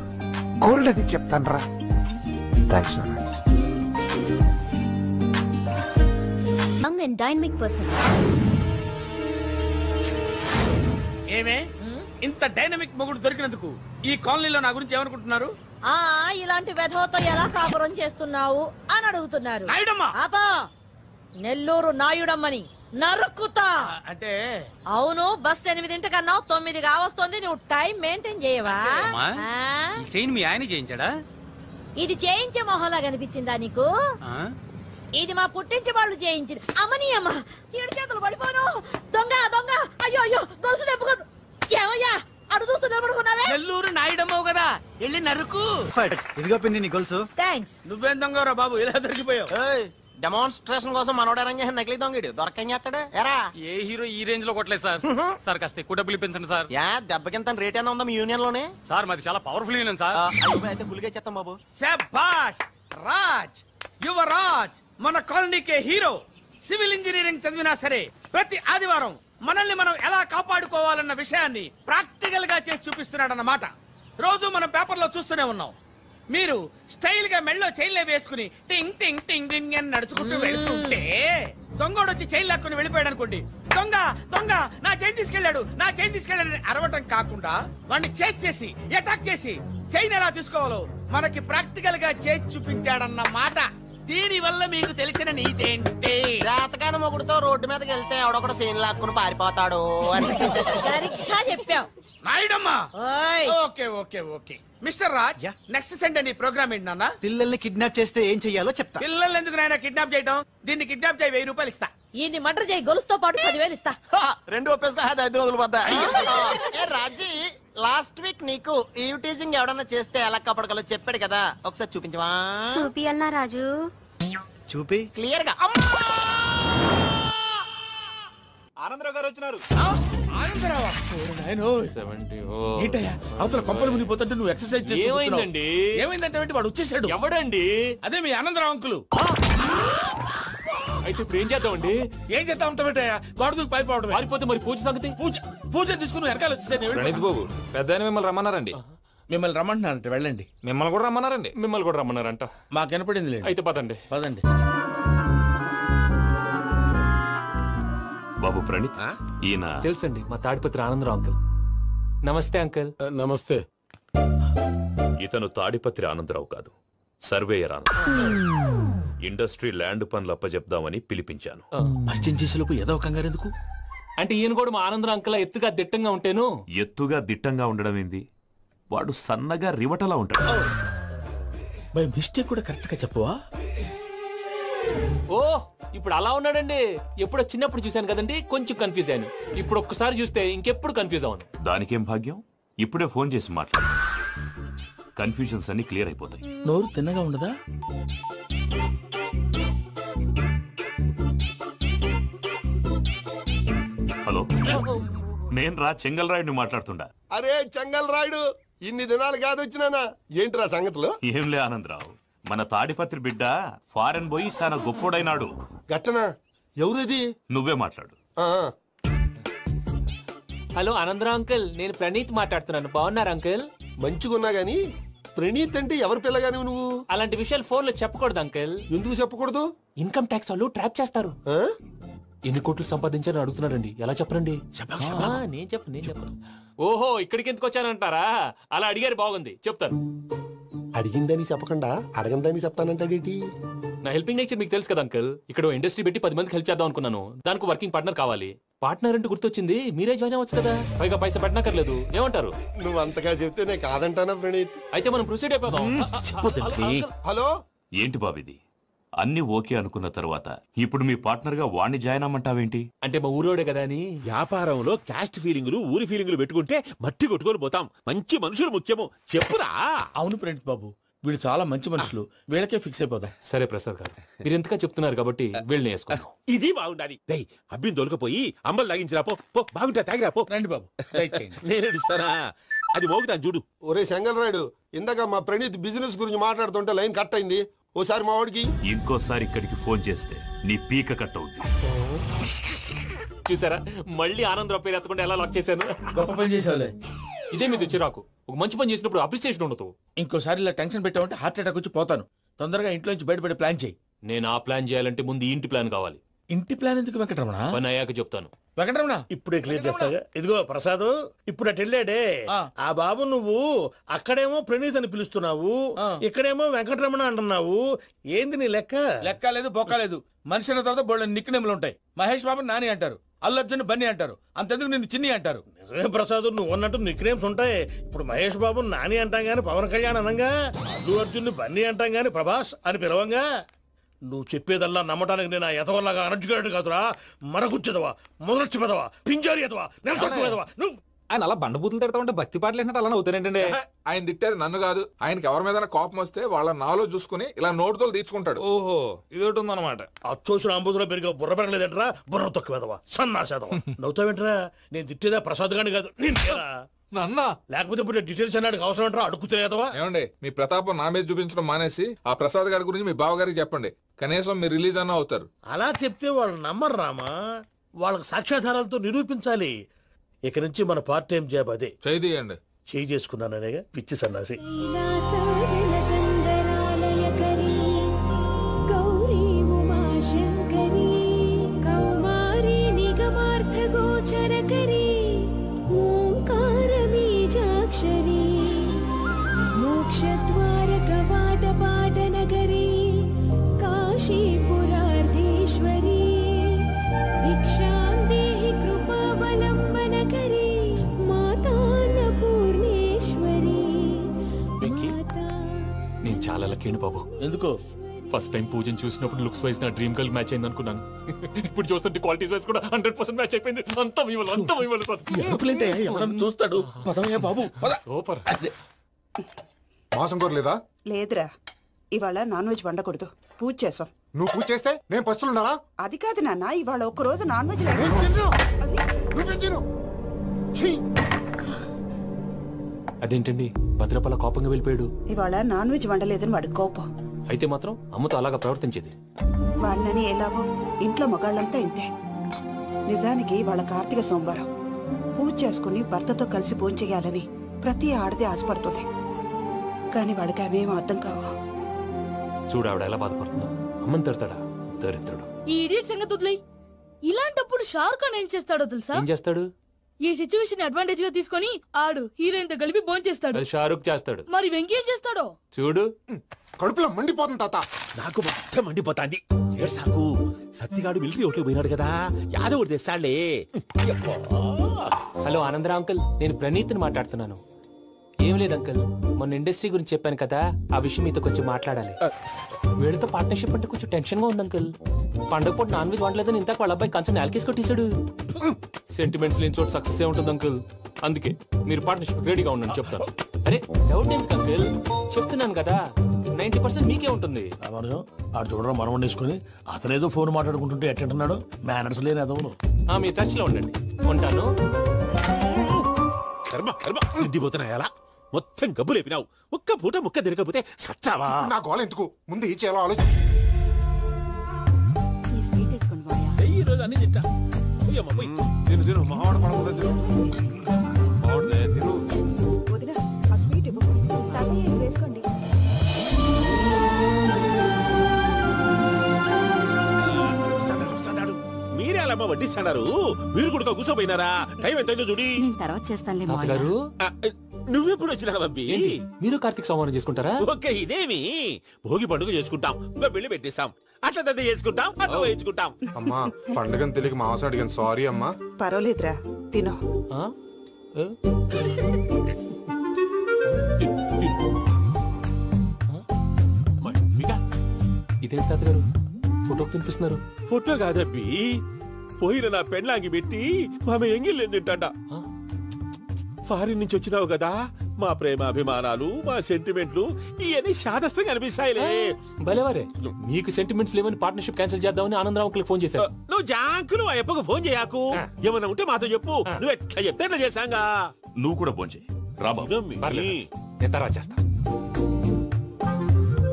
కోల్డ్ అని చెప్తాను రా. థ్యాంక్స్ నాన్న. Young and dynamic person. ఏమే ఇంత డైనమిక్ మొగుడు దొరికినందుకు ఈ కాలనీలో నా గురించి ఏమనుకుంటున్నారు? ఇలాంటి వెధవతో ఎలా కాపురం చేస్తున్నావు అని అడుగుతున్నారు. ఆపా, నెల్లూరు నాయుడమ్మని నరుక్కుతా. అంటే అవును, బస్ 8 9 కావస్తుంది. నువ్వు టైం మెయింటైన్ చేయవా? చైన్ మీ ఆయన చేయించాడా? ఇది చేయించే మొహంలా కనిపించిందా నీకు? ఇది మా పుట్టింటి వాళ్ళు చేయించింది. అమ్మని అమ్మ, 7 చేతులు పడిపోను. దొంగ దొంగ, అయ్యో అయ్యో, గొలుసు తెప్పుకోను. ఏమయ్యా అడు చూస్తున్నావుకున్నావే? నెల్లూరు నాయుడమ్మవు కదా, వెళ్ళి నరుకు. ఇదిగో పిన్ని నీ గొలుసు. థ్యాంక్స్. నువ్వేం దొంగరా బాబు, ఇలా దొరికిపోయావు? డెమాన్స్ట్రేషన్ కోసం మనోడు అరేంజ్ చేసిన నకిలీ దొంగడు దొరకం చేస్తాడు. ఎరా ఏ హీరో ఈ రేంజ్ లో కొట్టలేదు సార్. సార్ కాస్త ఎక్కువ డబ్బులు ఇప్పించండి సార్. యా దెబ్బకింత రేట్ అయినా ఉందా మీ యూనియన్ లోనే? సార్ మాది చాలా పవర్ఫుల్ యూనియన్ సార్. అయితే గులిగా చేస్తాం బాబు. శభాష్ రాజ్, యువరాజ్ మన కాలనీకే హీరో. సివిల్ ఇంజనీరింగ్ చదివినా సరే ప్రతి ఆదివారం మనల్ని మనం ఎలా కాపాడుకోవాలన్న విషయాన్ని ప్రాక్టికల్ గా చేసి చూపిస్తున్నాడన్నమాట. రోజు మనం పేపర్లో చూస్తూనే ఉన్నాం. మీరు స్టైల్ గా మెళ్ళో చైన్లే వేసుకుని టింగ్ టింగ్ టింగ్ టింగ్ అని నడుచుకుంటూ వెళ్తుంటే దొంగోడు వచ్చి చైన్ లాక్కుని వెళ్ళిపోయాడు అనుకోండి. దొంగ దొంగ నా చైన్ తీసుకెళ్లాడు, నా చైన్ తీసుకెళ్లాడని అరవటం కాకుండా వాడిని చేజ్ చేసి అటాక్ చేసి చైన్ ఎలా తీసుకోవాలో మనకి ప్రాక్టికల్ గా చేసి చూపించాడన్న మాట. దీని వల్ల మీకు తెలిసిన నీతేంటి? జాతకాన మొగుడుతో రోడ్డు మీదకి వెళ్తే ఎవడొకడు సీన్ లాక్కుని పారిపోతాడు అని సరిగ్గా చెప్పావు నాయుడమ్మా. Okay okay okay mister Raj, next Sunday నీ ప్రోగ్రామ్ ఏంటి నాన్న? పిల్లల్ని కిడ్నాప్ చేస్తే ఏం చెయ్యాలో చెప్తా. పిల్లల్ని ఎందుకు నాయన కిడ్నాప్ చేయటం? దీన్ని కిడ్నాప్ చేయి, 1000 రూపాయలు ఇస్తా. ఈ మర్డర్ చేయి, గొలుసుతో పాటు 10,000 ఇస్తా. 2 ఒప్పేస్తా, 5 రోజులు పడ్డా. రాజీ, లాస్ట్ వీక్ నీకు ఈ టీజింగ్ ఎవడన్నా చేస్తే ఎలా కాపాడగలో చెప్పాడు కదా, ఒకసారి చూపించవా? చూపియల్నా రాజు? చూపి క్లియర్ గా. ఆనందరావు గారు వచ్చినారు. ఆనందరావా? ఏంటయ్యా అవతల కొంపలు మునిగిపోతుంటే నువ్వు ఎక్సర్సైజ్ చేస్తూ ఏమైందండి? ఏమైందంటే వాడు వచ్చేసాడు. ఎవడండి? అదే మీ ఆనందరావు అంకులు. అయితే ఇప్పుడు ఏం చేద్దామండి? ఏం చేద్దాం ఉంటావేటయ్యా, గోడ దూకి పైపోవడం. పారిపోతే మరి పూజ సంగతి? పూజ తీసుకుని వెనకాల వచ్చేసాను. ప్రణీత్ బాబు, పెద్ద మిమ్మల్ని రమ్మన్నారండి. మిమ్మల్ని రమ్మంటున్నారంట, వెళ్ళండి. మిమ్మల్ని కూడా రమ్మన్నారండి. మిమ్మల్ని కూడా రమ్మన్నారంట. మాకు వినపడింది. అయితే పదండి. పదండి. బాబు ప్రణీత్, ఈయన తెలుసండి, మా తాడిపత్రి ఆనందరావు అంకుల్. నమస్తే అంకుల్. నమస్తే. ఇతను తాడిపత్రి ఆనందరావు కాదు, సర్వేయర్ ఆనందరావు. ఇండస్ట్రీ ల్యాండ్ పనులు అప్పచెప్దామని పిలిపించాను. పరిచయం చేసేలోపు ఏదో కంగారు ఎందుకు? అంటే ఈయన కూడా మా ఆనందరావు అంకుల్ ఎత్తుగా దిట్టంగా ఉంటాను. ఎత్తుగా దిట్టంగా ఉండడం ఏంది, వాడు సన్నగా రివటలా ఉంటాడు. బై మిస్టేక్ కూడా కరెక్ట్ గా చెప్పవా? ఓ ఇప్పుడు అలా ఉన్నాడండి. ఎప్పుడో చిన్నప్పుడు చూశాను కదండి, కొంచెం కన్ఫ్యూజ్ అయ్యాను. ఇప్పుడు ఒక్కసారి చూస్తే ఇంకెప్పుడు కన్ఫ్యూజ్ అవ్వను. దానికేం భాగ్యం, ఇప్పుడే ఫోన్ చేసి మాట్లాడు. కన్ఫ్యూజన్స్ అన్ని క్లియర్ అయిపోతాయి. నోరు తిన్నగా ఉండదా? హలో, నేను రా చెంగల్ రాయుడిని మాట్లాడుతుండా. అరే చెంగల్ రాయుడు, ఇన్ని దినాలు కాదు వచ్చినానా? ఏంట్రా సంగతులు? ఏంలే ఆనందరావు, మన తాడిపత్రి బిడ్డ ఫారెన్ పోయి చాలా గొప్పోడైనాడు. గట్టనా? ఎవరిది? నువ్వే మాట్లాడు. హలో ఆనందరావు అంకుల్, నేను ప్రణీత్ మాట్లాడుతున్నాను. బాగున్నారు అంకుల్? మంచిగున్నా గాని ప్రణీత్ అంటే ఎవరి పిల్లగాని నువ్వు? అలాంటి విషయాలు ఫోన్ లో చెప్పకూడదు అంకుల్. ఎందుకు చెప్పకూడదు? ఇన్కమ్ ట్యాక్స్ వాళ్ళు ట్రాప్ చేస్తారు. ఎన్ని కోట్లు సంపాదించాలని అడుగుతున్నారండి, ఎలా చెప్పరండి? నేను చెప్పను. ఓహో, ఇక్కడికి ఎందుకు వచ్చానంటారా? అలా అడిగారు, బాగుంది, చెప్తాను. అడిగిందని చెప్పకుండా అడగందని చెప్తానంటాడేటి? నా హెల్పింగ్ నేచర్ మీకు తెలుసు కదా అంకుల్. ఇక్కడ ఇండస్ట్రీ పెట్టి 10 మందికి హెల్ప్ చేద్దాం అనుకున్నాను. దానికి వర్కింగ్ పార్ట్నర్ కావాలి. పార్ట్నర్ అంటే గుర్తొచ్చింది, మీరే జాయిన్ అవ్వచ్చు కదా, పైగా పైసా పెట్టనక్కర్లేదు. ఏమంటారు? నువ్వు అంతగా చెప్తే నేను కాదంటానా ప్రణీత్? అయితే మనం ప్రొసీడ్ అయిపోదాం. హలో, ఏంటి బాబిది? అన్ని ఓకే అనుకున్న తర్వాత ఇప్పుడు మీ పార్ట్నర్ గా వాణ్ణి జాయిన్ అమ్మంటావేంటి? అంటే మా ఊరోడే కదా అని. వ్యాపారంలో క్యాస్ట్ ఫీలింగులు, ఊరి ఫీలింగులు పెట్టుకుంటే మట్టి కొట్టుకొని పోతాం. మంచి మనుషులు ముఖ్యము, చెప్పురా. అవును ప్రణీత్ బాబు, వీళ్ళు చాలా మంచి మనుషులు, వీళ్ళకే ఫిక్స్ అయిపోదాం. సరే ప్రసాద్ గారు, మీరు ఎంతగా చెప్తున్నారు కాబట్టి వీళ్ళని వేసుకుందాం. ఇది బాగుండాలి. డై అబ్బిని దొలకపోయి అమ్మలు లాగించిరా పో. పో బాగుంటా తాగిరా పో. రండి బాబు, దయచేయండి. నేను ఇస్తానా? అది మోగుతాను చూడు. ఒరే చెంగల్ రాయుడు, ఇందాక మా ప్రణీత్ బిజినెస్ గురించి మాట్లాడుతుంటే లైన్ కట్ అయింది. ఓసారి మా వాడికి ఇంకోసారి ఇక్కడికి ఫోన్ చేస్తే నీ పీక కట్ అవుద్ది. చూసారా, మళ్ళీ ఆనందరావు పేరు ఎత్తకుండా ఎలా లాక్ చేశాను. గొప్ప పని చేసావులే. ఇదే మీద చిరాకు. ఒక మంచి పని చేసినప్పుడు అప్రిసియేషన్ ఉండదు. ఇంకోసారి ఇలా టెన్షన్ పెట్టామంటే హార్ట్ అటాక్ వచ్చి పోతాను. తొందరగా ఇంట్లో నుంచి బయటపడే ప్లాన్ చేయి. నేను ఆ ప్లాన్ చేయాలంటే ముందు ఈ ఇంటి ప్లాన్ కావాలి. ఇంటి ప్లాన్ ఎందుకు వెంకటరమణ? పని అయ్యాక చెప్తాను. వెంకటరమణ ఇప్పుడే క్లియర్ చేస్తాగా. ఇదిగో ప్రసాద్, ఇప్పుడు అటు వెళ్ళాడే ఆ బాబు, నువ్వు అక్కడేమో ప్రణీత్ అని పిలుస్తున్నావు, ఇక్కడేమో వెంకటరమణ అంటున్నావు. ఏంది నీ లెక్క? లెక్క లేదు, బొక్క లేదు. మనిషి అన్న తర్వాత బోళ్ళ నిక్ నేమ్లు ఉంటాయి. మహేష్ బాబు నాని అంటారు, అల్లు అర్జున్ బన్నీ అంటారు, అంతెందుకు నిన్ను చిన్ని అంటారు. నిజమే ప్రసాద్, నువ్వు అన్నట్టు నిక్ నేమ్స్ ఉంటాయి. ఇప్పుడు మహేష్ బాబు నాని అంటాం గాని పవన్ కళ్యాణ్ అనంగా, అల్లు అర్జున్ బన్నీ అంటాం గాని ప్రభాస్ అని పిలవంగా. నువ్వు చెప్పేదల్లా నమ్మటానికి నేను ఆ ఎతవల్లాగా అనర్జుకేటెడ్ కాదురా. మరగుచ్చదవా, మొదలచ్చి పెదవా, పింజారి ఎదవా, నెలసొక్కుదవా. నువ్వు ఆయన అలా బండబూతులు తిడతా ఉంటే భక్తి పాటలు ఏంటంటే అలా అవుతానంటే. ఆయన తిట్టేది నన్ను కాదు, ఆయనకి ఎవరి మీద కోపం వస్తే వాళ్ళ నాలో చూసుకుని ఇలా నోటుతో తీర్చుకుంటాడు. ఓహో, ఇదొకటి ఉందన్నమాట. అచ్చోసిన అంబుధులో పెరిగే బుర్ర పెరగలేదంటరా, బుర్ర తొక్కువేదవా, సన్నాసేదవా. నవ్వుతావేంట్రా? నేను తిట్టేదా ప్రసాద్ గాని కాదు, నన్నా. లేకపోతే ఇప్పుడు డీటెయిల్స్ అన్నాడు అవసరం అంటారా? అడుగుతాయేదవా. ఏమండి, మీ ప్రతాపం నా మీద చూపించడం మానేసి ఆ ప్రసాద్ గారి గురించి మీ బావగారికి చెప్పండి. కనీసం మీరు రిలీజ్ అన్న అవుతారు. అలా చెప్తే వాళ్ళు నమ్మరు రామా. వాళ్ళకి సాక్ష్యాధారాలతో నిరూపించాలి. ఇక నుంచి మన పార్ట్ టైం జాబ్ అదే. చేయండి. చేయి చేసుకున్నాననేగా పిచ్చి సన్నాసి. మోక్షద్వార కవాట పాట నగరీ కాశీపురార్ధేశ్వరీ భిక్షాం దేహి కృపావలంబనకరీ మాతాన్నపూర్ణేశ్వరీ. నేను చాలా లక్కీని బాబు. ఎందుకో? ఫస్ట్ టైం పూజను చూసినప్పుడు లుక్స్ వైజ్ నా డ్రీమ్ గర్ల్ మ్యాచ్ అయింది అనుకున్నాను. ఇప్పుడు చూస్తుంటే క్వాలిటీస్ వైజ్ కూడా 100% మ్యాచ్ అయిపోయింది. అంతా ఇవ్వాలి సార్. ఎవడన్నా చూస్తాడు. పదవయ్యా బాబు, సూపర్. మాసం కోరలేదా? లేదురా, ఇవాళ నాన్ వెజ్ వండకూడదు. పూజ చేసాం. నువ్వు పూజ చేస్తే నేను పస్తులున్నారా? అది కాదు నాన్న, ఇవాళ ఒక్క రోజు నాన్ వెజ్ అదేంటండి భద్రపల కోపంగా వెళ్ళిపోయాడు? ఇవాళ నాన్ వెజ్ వండలేదని వాడి కోపం. అయితే మాత్రం అమ్మతో అలాగా ప్రవర్తించేది. వాడినని ఎలాగో ఇంట్లో మగాళ్ళంతా ఇంతే. నిజానికి వాళ్ళ కార్తీక సోమవారం పూజ చేసుకుని భర్తతో కలిసి పూజ చేయాలని ప్రతి ఆడది ఆశపడుతుంది. కానీ వాడికి అవేం అర్థం కావా. చూడు ఆవిడ ఎలా బాధపడుతుందో. అమ్మని తిడతాడా దరిద్రుడు. ఈ ఇడియట్ సంగతి వదిలేయ్. ఇలాంటప్పుడు షారుఖ్ ఖాన్ ఏం చేస్తాడో తెలుసా? ఏం చేస్తాడు? ఈ సిచ్యువేషన్ అడ్వాంటేజ్ గా తీసుకొని ఆడు హీరోయిన్ తో కలిపి బోన్ చేస్తాడు. అది షారుఖ్ చేస్తాడు. మరి వెంకీ ఏం చేస్తాడో చూడు. కడుపులో మండిపోతుంది తాత. నాకు మొత్తం మండిపోతాంది. సాకు సత్తిగాడు మిలిటరీ ఒకటి పోయినాడు కదా, యాదవ్ తెస్తాడులే. హలో ఆనందరా అంకుల్, నేను ప్రణీత్ని మాట్లాడుతున్నాను. ఏం లేదు అంకుల్, మొన్న ఇండస్ట్రీ గురించి చెప్పాను కదా, ఆ విషయం మీతో కొంచెం మాట్లాడాలి. వీడితో పార్ట్నర్షిప్ అంటే కొంచెం టెన్షన్ గా ఉంది అంకుల్. పండుగ పూట నాన్ వెజ్ వండలేదని ఇంతకు వాళ్ళ అబ్బాయి కంచెం నేలకేసి కొట్టేశాడు. సెంటిమెంట్స్ లేని చోట సక్సెస్ ఏ ఉంటుంది అంకుల్. అందుకే మీరు పార్ట్నర్షిప్ రెడీగా ఉండండి చెప్తాను. అరే డౌట్ ఎందుకు అంకుల్, చెప్తున్నాను కదా 90% మీకే ఉంటుంది. ఆడు చూడడం మనం వండేసుకుని అతనేదో ఫోన్ మాట్లాడుకుంటుంటే ఎట్టంటున్నాడు. మేనర్స్ లేని అదవును. మీ టచ్ లో ఉండండి. ఉంటాను. కర్మ కర్మ తిండిపోతున్నాయా? మొత్తం గబ్బు లేపినావు. ఒక్క పూట ముక్క తిరగకపోతే సచ్చావా? నా గోల ఎందుకు, ముందు ఏం చేయాలో ఆలోచించు. ఈ రోజు అన్ని తింటా. తిను తిను, మావాడు పడకుండా తిను. మావాడు తిను. వేసుకోండి. మీరే అలా వడ్డిస్తున్నారు. మీరు కూడా కూర్చోపోయినారా? టైం ఎంతైందో చూడి. తర్వాత చేస్తానులే గారు. నువ్వెప్పుడు వచ్చినా అబ్బి? మీరు కార్తీక సంహారం చేసుకుంటారా? ఓకే, ఇదేమి భోగి పండుగ చేసుకుంటాం, ఇంకా పెళ్లి పెట్టేస్తాం, అట్లా దద్ద చేసుకుంటాం, అట్లా వేయించుకుంటాం. అమ్మా పండుగని తెలియక మాంసం అడిగాను, సారీ అమ్మా. పర్వాలేదురా, తినో. ఇదేం తాతగారు ఫోటోకి తినిపిస్తున్నారు? ఫోటో కాదబ్బి, పోయిన నా పెళ్ళాంగి పెట్టి ఆమె ఎంగిల్లేం తింటాడ. ఫారిన్ నుంచి వచ్చినావు కదా, మా ప్రేమ అభిమానాలు మా సెంటిమెంట్లు ఇవన్నీ శాదస్తంగా అనిపిస్తాయిలే. భలేవారే, మీకు సెంటిమెంట్స్ లేవని పార్ట్నర్షిప్ క్యాన్సిల్ చేద్దామని ఆనందరావు అంకుల్ ఫోన్ చేశారు. నువ్వు జాంకులు అయ్యప్పకు ఫోన్ చేయకు. ఏమన్నా ఉంటే మాతో చెప్పు. నువ్వు ఎట్లా చెప్తే ఎట్లా చేశాంగా. నువ్వు కూడా ఫోన్ చేయి. నేను తర్వాత చేస్తా.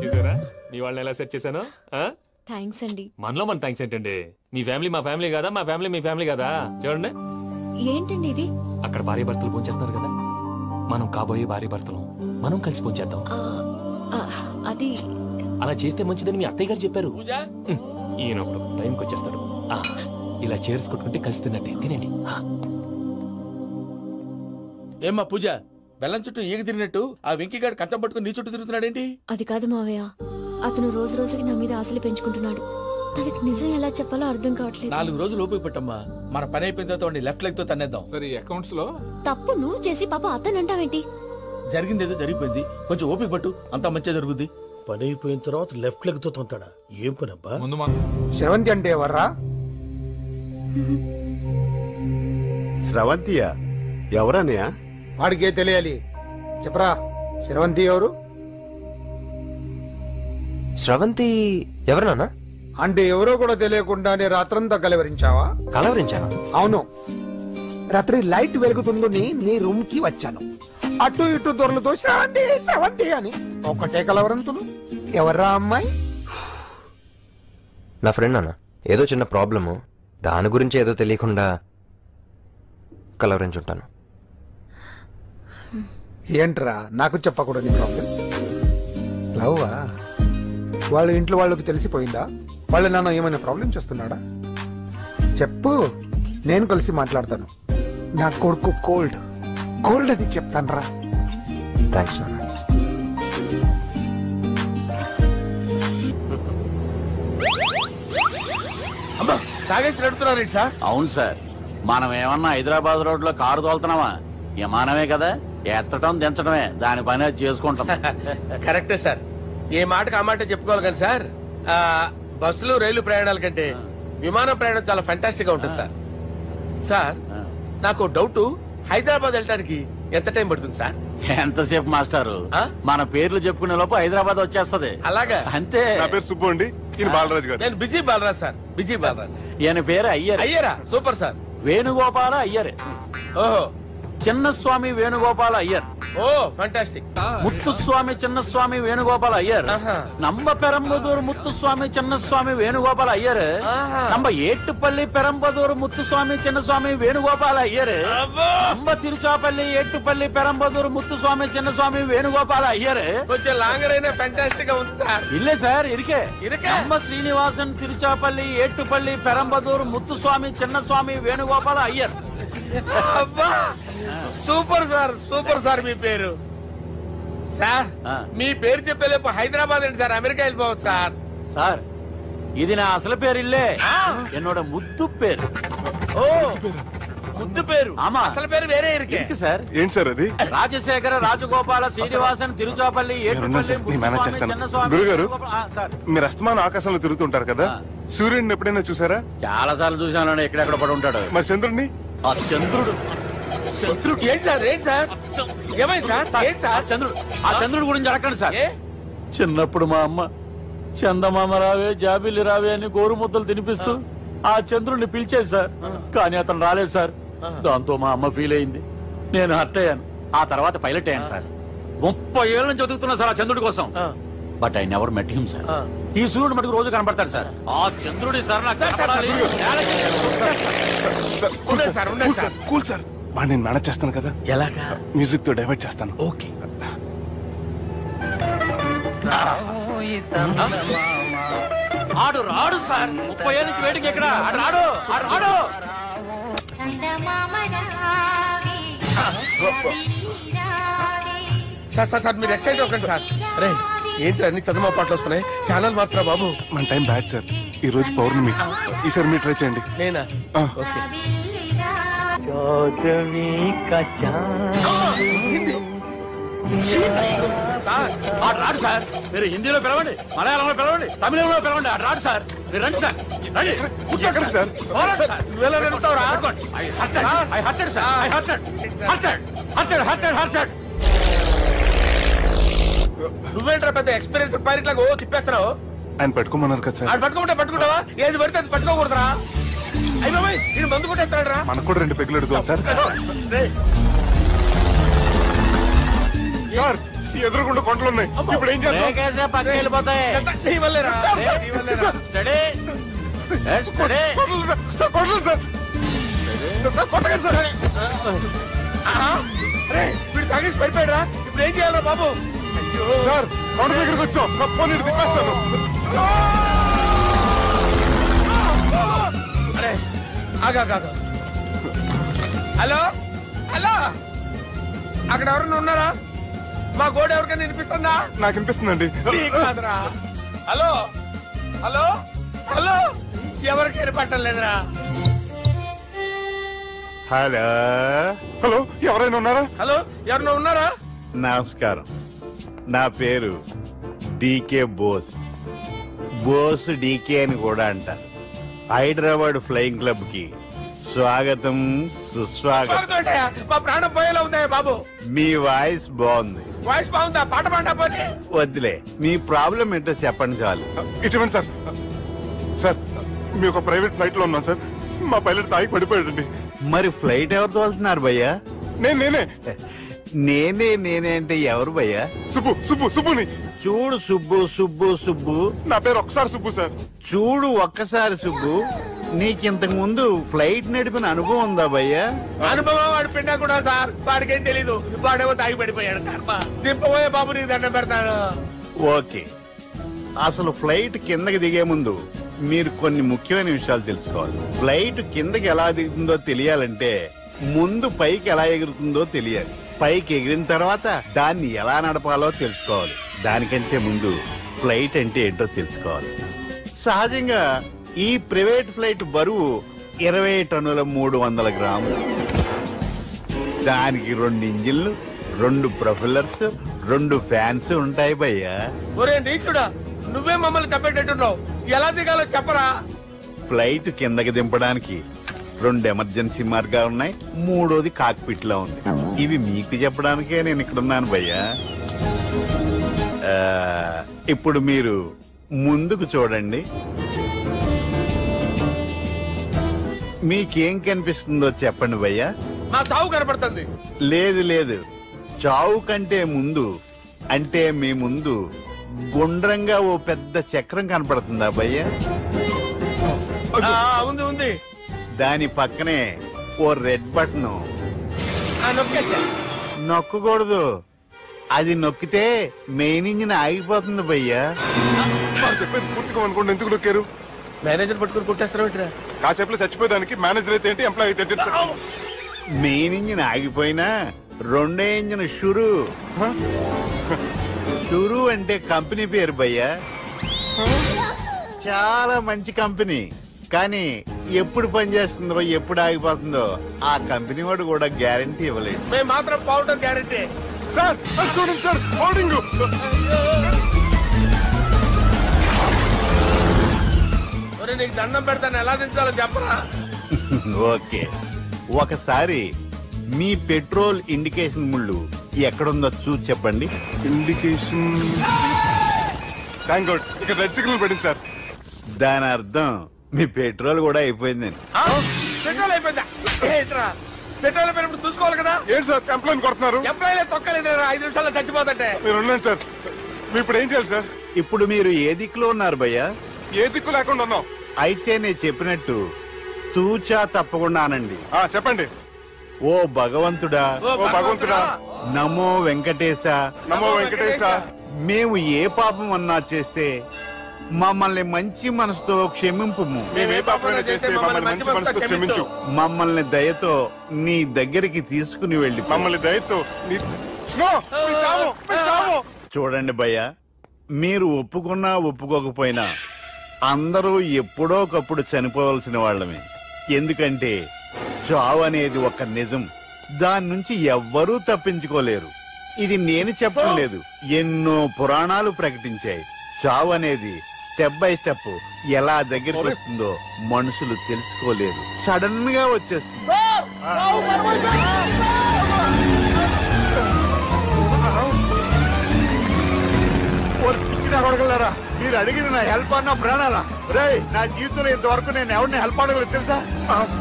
చూసారా మీ వాళ్ళని ఎలా సెట్ చేశాను? థ్యాంక్స్ అండి. మనలో మన థ్యాంక్స్ ఏంటండి? మీ ఫ్యామిలీ మా ఫ్యామిలీ కదా, మా ఫ్యామిలీ మీ ఫ్యామిలీ కదా. చూడండి, ఏంటండి ఇది? అక్కడ భార్య భర్తలు ఫోన్ చేస్తున్నారు కదా, మనం కాబోయే భార్య భర్తలు మనం కలిసి ఫోన్ చేద్దాం. అది అలా చేస్తే మంచిదని మీ అత్తయ్య గారు చెప్పారు. ఈయన ఒకడు టైంకి వచ్చేస్తాడు. ఇలా చేర్స్ కొట్టుకుంటే కలిసి తిన్నట్టే. తినండి. ఏమ్మా పూజ, బెల్లం చుట్టూ ఈగ తిరిగినట్టు ఆ వెంకీగాడు కంటం పట్టుకుని నీ చుట్టూ తిరుగుతున్నాడేంటి? అది కాదు మావయ్య, అతను రోజు రోజుకి నా మీద ఆశలు పెంచుకుంటున్నాడు. తనకి నిజం ఎలా చెప్పాలో అర్థం కావట్లేదు. 4 రోజులు ఓపిక పట్టమ్మా. మన పని అయిపోయిన తర్వాత లెఫ్ట్ లెగ్ తో తన్నేద్దాం. సరే, అకౌంట్స్ లో తప్పు నువ్వు చేసి పాప అతను అంటావేంటి? జరిగిందేదో జరిగిపోయింది, కొంచెం ఓపిక పట్టు, అంతా మంచిగా జరుగుద్ది. పని అయిపోయిన తర్వాత లెఫ్ట్ లెగ్ తో తొంతాడా? ఏం పని అబ్బా? శ్రవంతి అంటే ఎవర్రా? స్రవంతియా? ఎవరన్నయ్యా? వాడికే తెలియాలి. చెప్పరా, శ్రవంతి ఎవరు? స్రవంతి ఎవరు నాన్న? అంటే ఎవరో కూడా తెలియకుండానే రాత్రంతా కలవరించావా? కలవరించాను. అవును, రాత్రి లైట్ వెలుగుతుందని నీ రూమ్ కి వచ్చాను. అటు ఇటు దొరలతో శ్రవంతి శ్రవంతి అని ఒకటే కలవరంతులు. ఎవర్రా అమ్మాయి? నా ఫ్రెండ్ నాన్న. ఏదో చిన్న ప్రాబ్లము, దాని గురించి ఏదో తెలియకుండా కలవరించుంటాను. ఏంట్రా నాకు చెప్పకూడని ప్రాబ్లం? లవ్వా? వాళ్ళ ఇంట్లో వాళ్ళకి తెలిసిపోయిందా? వాళ్ళ నాన్న ఏమైనా ప్రాబ్లం చేస్తున్నాడా? చెప్పు, నేను కలిసి మాట్లాడతాను. నా కొడుకు కోల్డ్ కోల్డ్ అని చెప్తాను రా. థ్యాంక్స్ నాన్న. అమ్మా, తాగేసి నడుపుతున్నారేంటి సార్? అవును సార్, మనం ఏమన్నా హైదరాబాద్ రోడ్ లో కారు తోలుతున్నావా? విమానమే కదా, ఎత్తడం దించడమే దాని పని అది చేసుకుంటాం. కరెక్టే సార్, ఏ మాటకు ఆ మాట చెప్పుకోవాలి కానీ సార్, బస్సులు రైలు ప్రయాణాల కంటే విమానం ప్రయాణం చాలా ఫంటాస్టిక్ గా ఉంటుంది సార్. సార్, నాకు డౌట్, హైదరాబాద్ వెళ్ళడానికి ఎంత టైం పడుతుంది సార్? ఎంతసేపు మాస్టారు, మన పేర్లు చెప్పుకునే లోపు హైదరాబాద్ వచ్చేస్తది. అలాగా? అంతే. నా పేరు సుబ్బు అండి, ఈయన బాలరాజు గారు. నేను busy Balaraj sir, busy Balaraj. ఈయన పేరు అయ్యర్. అయ్యరా? Super sir. వేణుగోపాల అయ్యర్. ఓహో. చిన్నస్వామి వేణుగోపాల అయ్యర్. Oh fantastic. ముత్తుస్వామి చిన్నస్వామి వేణుగోపాల అయ్యర్. நம்ம பெரம்பதூர் முத்துசுவாமி சின்னசுவாமி வேணுகோபால ஐயர். நம்ம ஏட்டுப்பள்ளி பெரம்பதூர் முத்துசுவாமி சின்னசுவாமி வேணுகோபால ஐயர். நம்ம తిరుచాపల్లి ఏట్టుపల్లి పెరంబదూర్ ముత్తుస్వామి చిన్నస్వామి వేణుగోపాల అయ్యర్. కొంచెం లాంగర్ అయినా ఫంటాస్టిక్ గా ఉంది సార్. ఇల్లే సార్ ఇరికే. நம்ம శ్రీనివాసన్ తిరుచాపల్లి ఏట్టుపల్లి పెరంబదూర్ ముత్తుస్వామి చిన్నస్వామి వేణుగోపాల అయ్యర్. అబ్బా, సూపర్ సార్, సూపర్ సార్. మీ పేరు సార్, మీ పేరు చెప్పేలేపు హైదరాబాద్ ఏంటి సార్, అమెరికా వెళ్ళిపోవచ్చు సార్. సార్, ఇది నా అసలు పేరు ఇల్లే, என்னோட ముద్దు పేరు. ఓ, ముద్దు పేరు. ఆమా, అసలు పేరు వేరే ఇరికే సార్. ఏంటి సార్ అది? రాజశేఖర రాజగోపాల శ్రీనివాసన్ తిరుచాపల్లి గురుగారు, మీరు అస్తమానం ఆకాశంలో తిరుగుతుంటారు కదా, సూర్యుడిని ఎప్పుడైనా చూసారా? చాలా సార్లు చూసాను, ఎక్కడెక్కడ పడి ఉంటాడు. మరి చంద్రుడిని? ఆ చంద్రుడు. చంద్రుడు ఏంటి సార్? ఏంటి సార్? ఏమైంది సార్? ఏంటి సార్? చంద్రుడు. ఆ చంద్రుడు గురించి అడగండి సార్. చిన్నప్పుడు మా అమ్మ చందమామ రావే జాబిల్లి రావే అని గోరు ముద్దలు తినిపిస్తూ ఆ చంద్రుడిని పిలిచేది సార్, కానీ అతను రాలేదు సార్. దాంతో మా అమ్మ ఫీల్ అయింది, నేను హర్ట్ అయ్యాను. ఆ తర్వాత పైలట్ అయ్యాను సార్. 30 ఏళ్ళ నుంచి చదువుతున్నా సార్ ఆ చంద్రుడి కోసం. But I never met him sir. ఈ సూర్యుడు మటుకు రోజు కనబడతాడు సార్. ఆ చంద్రుడి సార్ నాకు కనపడాలి. కూల్ సార్, వాడు నేను మేనేజ్ చేస్తాను కదా. ఎలాగా? మ్యూజిక్ తో డైవర్ట్ చేస్తాను. ఓకే. ఆడు రాడు సార్, 30 ఏళ్ళ నుంచి వెయిటింగ్ ఎక్కడ. ఆడు రాడు, ఆడు రాడు. సార్ సార్ సార్, మీరు ఎక్సైట్ అవ్వకండి సార్. అరే ఏంటి అన్ని చదువు పాటలు వస్తున్నాయి, ఛానల్ మార్చరా బాబు. మన టైం బ్యాడ్ సార్, ఈ రోజు పౌర్ణమి. ఈసారి మీరు ట్రై చేయండి. నేనా? ఓకే. ఆడు రాడు సార్, మీరు హిందీలో పిలవండి, మలయాళంలో పిలవండి, తమిళంలో పిలవండి. ఆడు రాడు సార్, మీరు రండి సార్. రండి. ఎక్కడ sir? I hurted, sir. I hurted. నువ్వేంట్రా పెద్ద ఎక్స్పీరియన్స్ పైలట్ లాగా తిప్పేస్తున్నావు? ఆయన పెట్టుకోమన్నారు కదా సార్. అది పట్టుకుంటావా? ఏది పడితే అది పట్టుకోకూడదురా. అయ్యి బాబాయ్ ఇది మందు కొట్టేస్తాడు. మనకు కూడా 2 పెగ్గులు అడుగుతాం సార్. సార్ ఎదురుగుండా కొండలు ఉన్నాయి, ఇప్పుడు ఏం చేద్దాం? పక్కకి వెళ్ళిపోతాయి. వీడు తాగేసి పడిపోయాడురా. ఇప్పుడు ఏం చేయాలరా బాబు? సార్ కొండ దగ్గరికి వచ్చాం, పోనీ తిప్పేస్తాను. అరే ఆగా. హలో హలో, అక్కడ ఎవరన్నా ఉన్నారా? మా గోడ ఎవరికైనా వినిపిస్తుందా? నాకు వినిపిస్తుందండి. కాదురా. హలో హలో హలో, ఎవరికి వినపట్టలేదురా. హలో హలో, ఎవరైనా ఉన్నారా? హలో ఎవరన్నా ఉన్నారా? నమస్కారం, నా పేరు డీకే బోస్. బోస్ డీకే అని కూడా అంటారు. హైదరాబాద్ ఫ్లయింగ్ క్లబ్ కి స్వాగతం సుస్వాగతం. మా ప్రాణం పోయేలా ఉందా బాబు? మీ వాయిస్ బాగుంది. వాయిస్ బాగుందా? పాట పాడా పోనీ. వద్దులే, మీ ప్రాబ్లం ఏంటో చెప్పండి చాలు. ఇటువంటి సార్, సార్ మీ ఒక ప్రైవేట్ ఫ్లైట్ లో ఉన్నాం సార్. మా పైలట్ తాగి పడిపోయాడండి. మరి ఫ్లైట్ ఎవరు తోలుతున్నారు భయ్యా? నేనే నేనే అంటే ఎవరు భయ్యా? సుబ్బుని. చూడు సుబ్బు, నా పేరు ఒకసారి సుబ్బు సార్. చూడు ఒక్కసారి సుబ్బు, నీకింతకు ముందు ఫ్లైట్ నడిపిన అనుభవం ఉందా భయ్యా? అనుభవం వాడు పిన్నా కూడా సార్, వాడికేం తెలీదు. వాడేమో తాగి పడిపోయాడు. కర్మ దింపబోయే బాబు నీకు దండం పెడతాడు. ఓకే, అసలు ఫ్లైట్ కిందకి దిగే ముందు మీరు కొన్ని ముఖ్యమైన విషయాలు తెలుసుకోవాలి. ఫ్లైట్ కిందకి ఎలా దిగుతుందో తెలియాలంటే ముందు పైకి ఎలా ఎగురుతుందో తెలియాలి. పైకి ఎగిరిన తర్వాత దాన్ని ఎలా నడపాలో తెలుసుకోవాలి. దానికంటే ముందు ఫ్లైట్ అంటే ఏంటో తెలుసుకోవాలి. సహజంగా ఈ ప్రైవేట్ ఫ్లైట్ బరువు 20 టన్నుల 300 గ్రాములు. దానికి 2 ఇంజిన్లు, 2 ప్రొపెల్లర్స్, 2 ఫ్యాన్స్ ఉంటాయి భయ్యా. ఒరే నీచుడా, నువ్వే మమ్మల్ని తప్పేటట్టున్నావు. ఎలా దిగాలో చెప్పరా? ఫ్లైట్ కిందకి దింపడానికి 2 ఎమర్జెన్సీ మార్గాలు ఉన్నాయి, 3వది కాక్పిట్ లో ఉంది. ఇవి మీకు చెప్పడానికే నేను ఇక్కడ ఉన్నాను భయ్యా. ఇప్పుడు మీరు ముందుకు చూడండి. మీకేం కనిపిస్తుందో చెప్పండి భయ్యా. మా చావు కనపడుతుంది. లేదు, చావు కంటే ముందు అంటే మీ ముందు గుండ్రంగా ఓ పెద్ద చక్రం కనపడుతుందా భయ్యా? ఉంది. దాని పక్కనే ఓ రెడ్ బటన్. నొక్కకూడదు, అది నొక్కితే మెయిన్ ఇంజిన్ ఆగిపోతుంది భయ్యా. చెప్పేది పూర్తిగా అనుకోండి. ఎందుకు నొక్కారు? మేనేజర్ పట్టుకుని కొట్టేస్తారా? కాసేపులో చచ్చిపోయేదానికి మేనేజర్ అయితే ఏంటి, ఎంప్లాయ్ అయితే ఏంటి? మెయిన్ ఇంజిన్ ఆగిపోయినా 2వ ఇంజిన్ షురు అంటే కంపెనీ పేరు భయ్యా. చాలా మంచి కంపెనీ, కానీ ఎప్పుడు పనిచేస్తుందో ఎప్పుడు ఆగిపోతుందో ఆ కంపెనీ వాడు కూడా గ్యారంటీ ఇవ్వలేదు. మేము మాత్రం పౌడర్ గ్యారంటీ. సార్ చూడండి సార్, హోర్డింగ్. నీకు దండం పెడతాను, ఎలా దించాలో చెప్పరా? ఓకే, ఒకసారి మీ పెట్రోల్ ఇండికేషన్ ముళ్ళు ఎక్కడుందో చూసి చెప్పండి. ఇండికేషన్, థాంక్ గాడ్, ఇక్కడ రెడ్ సిగ్నల్ పడింది సార్. దాని అర్థం మీ పెట్రోల్ కూడా అయిపోయిందని. పెట్రోల్ అయిపోయిందా? పెట్రోల్ అయిపోయినప్పుడు చూసుకోవాలి కదా. ఏంటి సార్ ఎంప్లాయ్ కొడుతున్నారు? ఎంప్లాయ్ తొక్కలేదు, 5 నిమిషాల్లో చచ్చిపోతుంటే. మీరు ఉన్నాను సార్. మీరు ఇప్పుడు ఏం చేయాలి సార్? ఇప్పుడు మీరు ఏ దిక్కులో ఉన్నారు భయ్యా? ఏ దిక్కు లేకుండా ఉన్నాం. అయితే నేను చెప్పినట్టు తూచా తప్పకుండా అనండి. చెప్పండి. ఓ భగవంతుడా, నమో వెంకటేశ, నమో వెంకటేశ. మేము ఏ పాపం అన్నా చేస్తే మమ్మల్ని మంచి మనసుతో క్షమింపు. మమ్మల్ని దయతో నీ దగ్గరికి తీసుకుని వెళ్ళి. మమ్మల్ని దయతో. చూడండి భయ్య, మీరు ఒప్పుకున్నా ఒప్పుకోకపోయినా అందరూ ఎప్పుడో ఒకప్పుడు చనిపోవలసిన వాళ్ళమే. ఎందుకంటే చావు అనేది ఒక నిజం, దాని నుంచి ఎవ్వరూ తప్పించుకోలేరు. ఇది నేను చెప్పడం లేదు, ఎన్నో పురాణాలు ప్రకటించాయి. చావు అనేది స్టెప్ బై స్టెప్ ఎలా దగ్గరికి వస్తుందో మనుషులు తెలుసుకోలేరు, సడన్ గా వచ్చేస్తుంది. పిచ్చిన కొడగలరా, మీరు అడిగింది నా హెల్ప్ అన్న ప్రాణాలా? రే, నా జీవితంలో ఇంతవరకు నేను ఎవరిని హెల్ప్ అడగలేదు తెలుసా?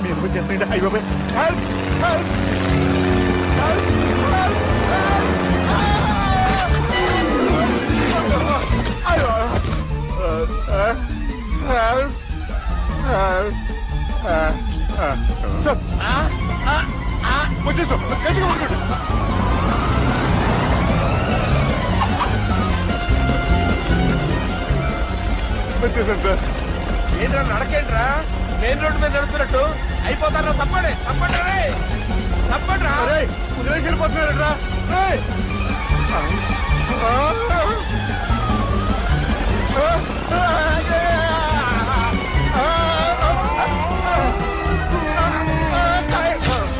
మీరు చెప్పండి. అయ్యో హెల్ప్ హెల్ప్ సార్ వచ్చేసాం. గట్టిగా పట్టుకోండి. వచ్చేసాను సార్. ఏంట్రా నడకేంట్రా? మెయిన్ రోడ్డు మీద నడుస్తున్నట్టు అయిపోతారా? తప్పండి తప్పండి రే, తప్పండి రా. వదిలేసి వెళ్ళిపోతున్నారా?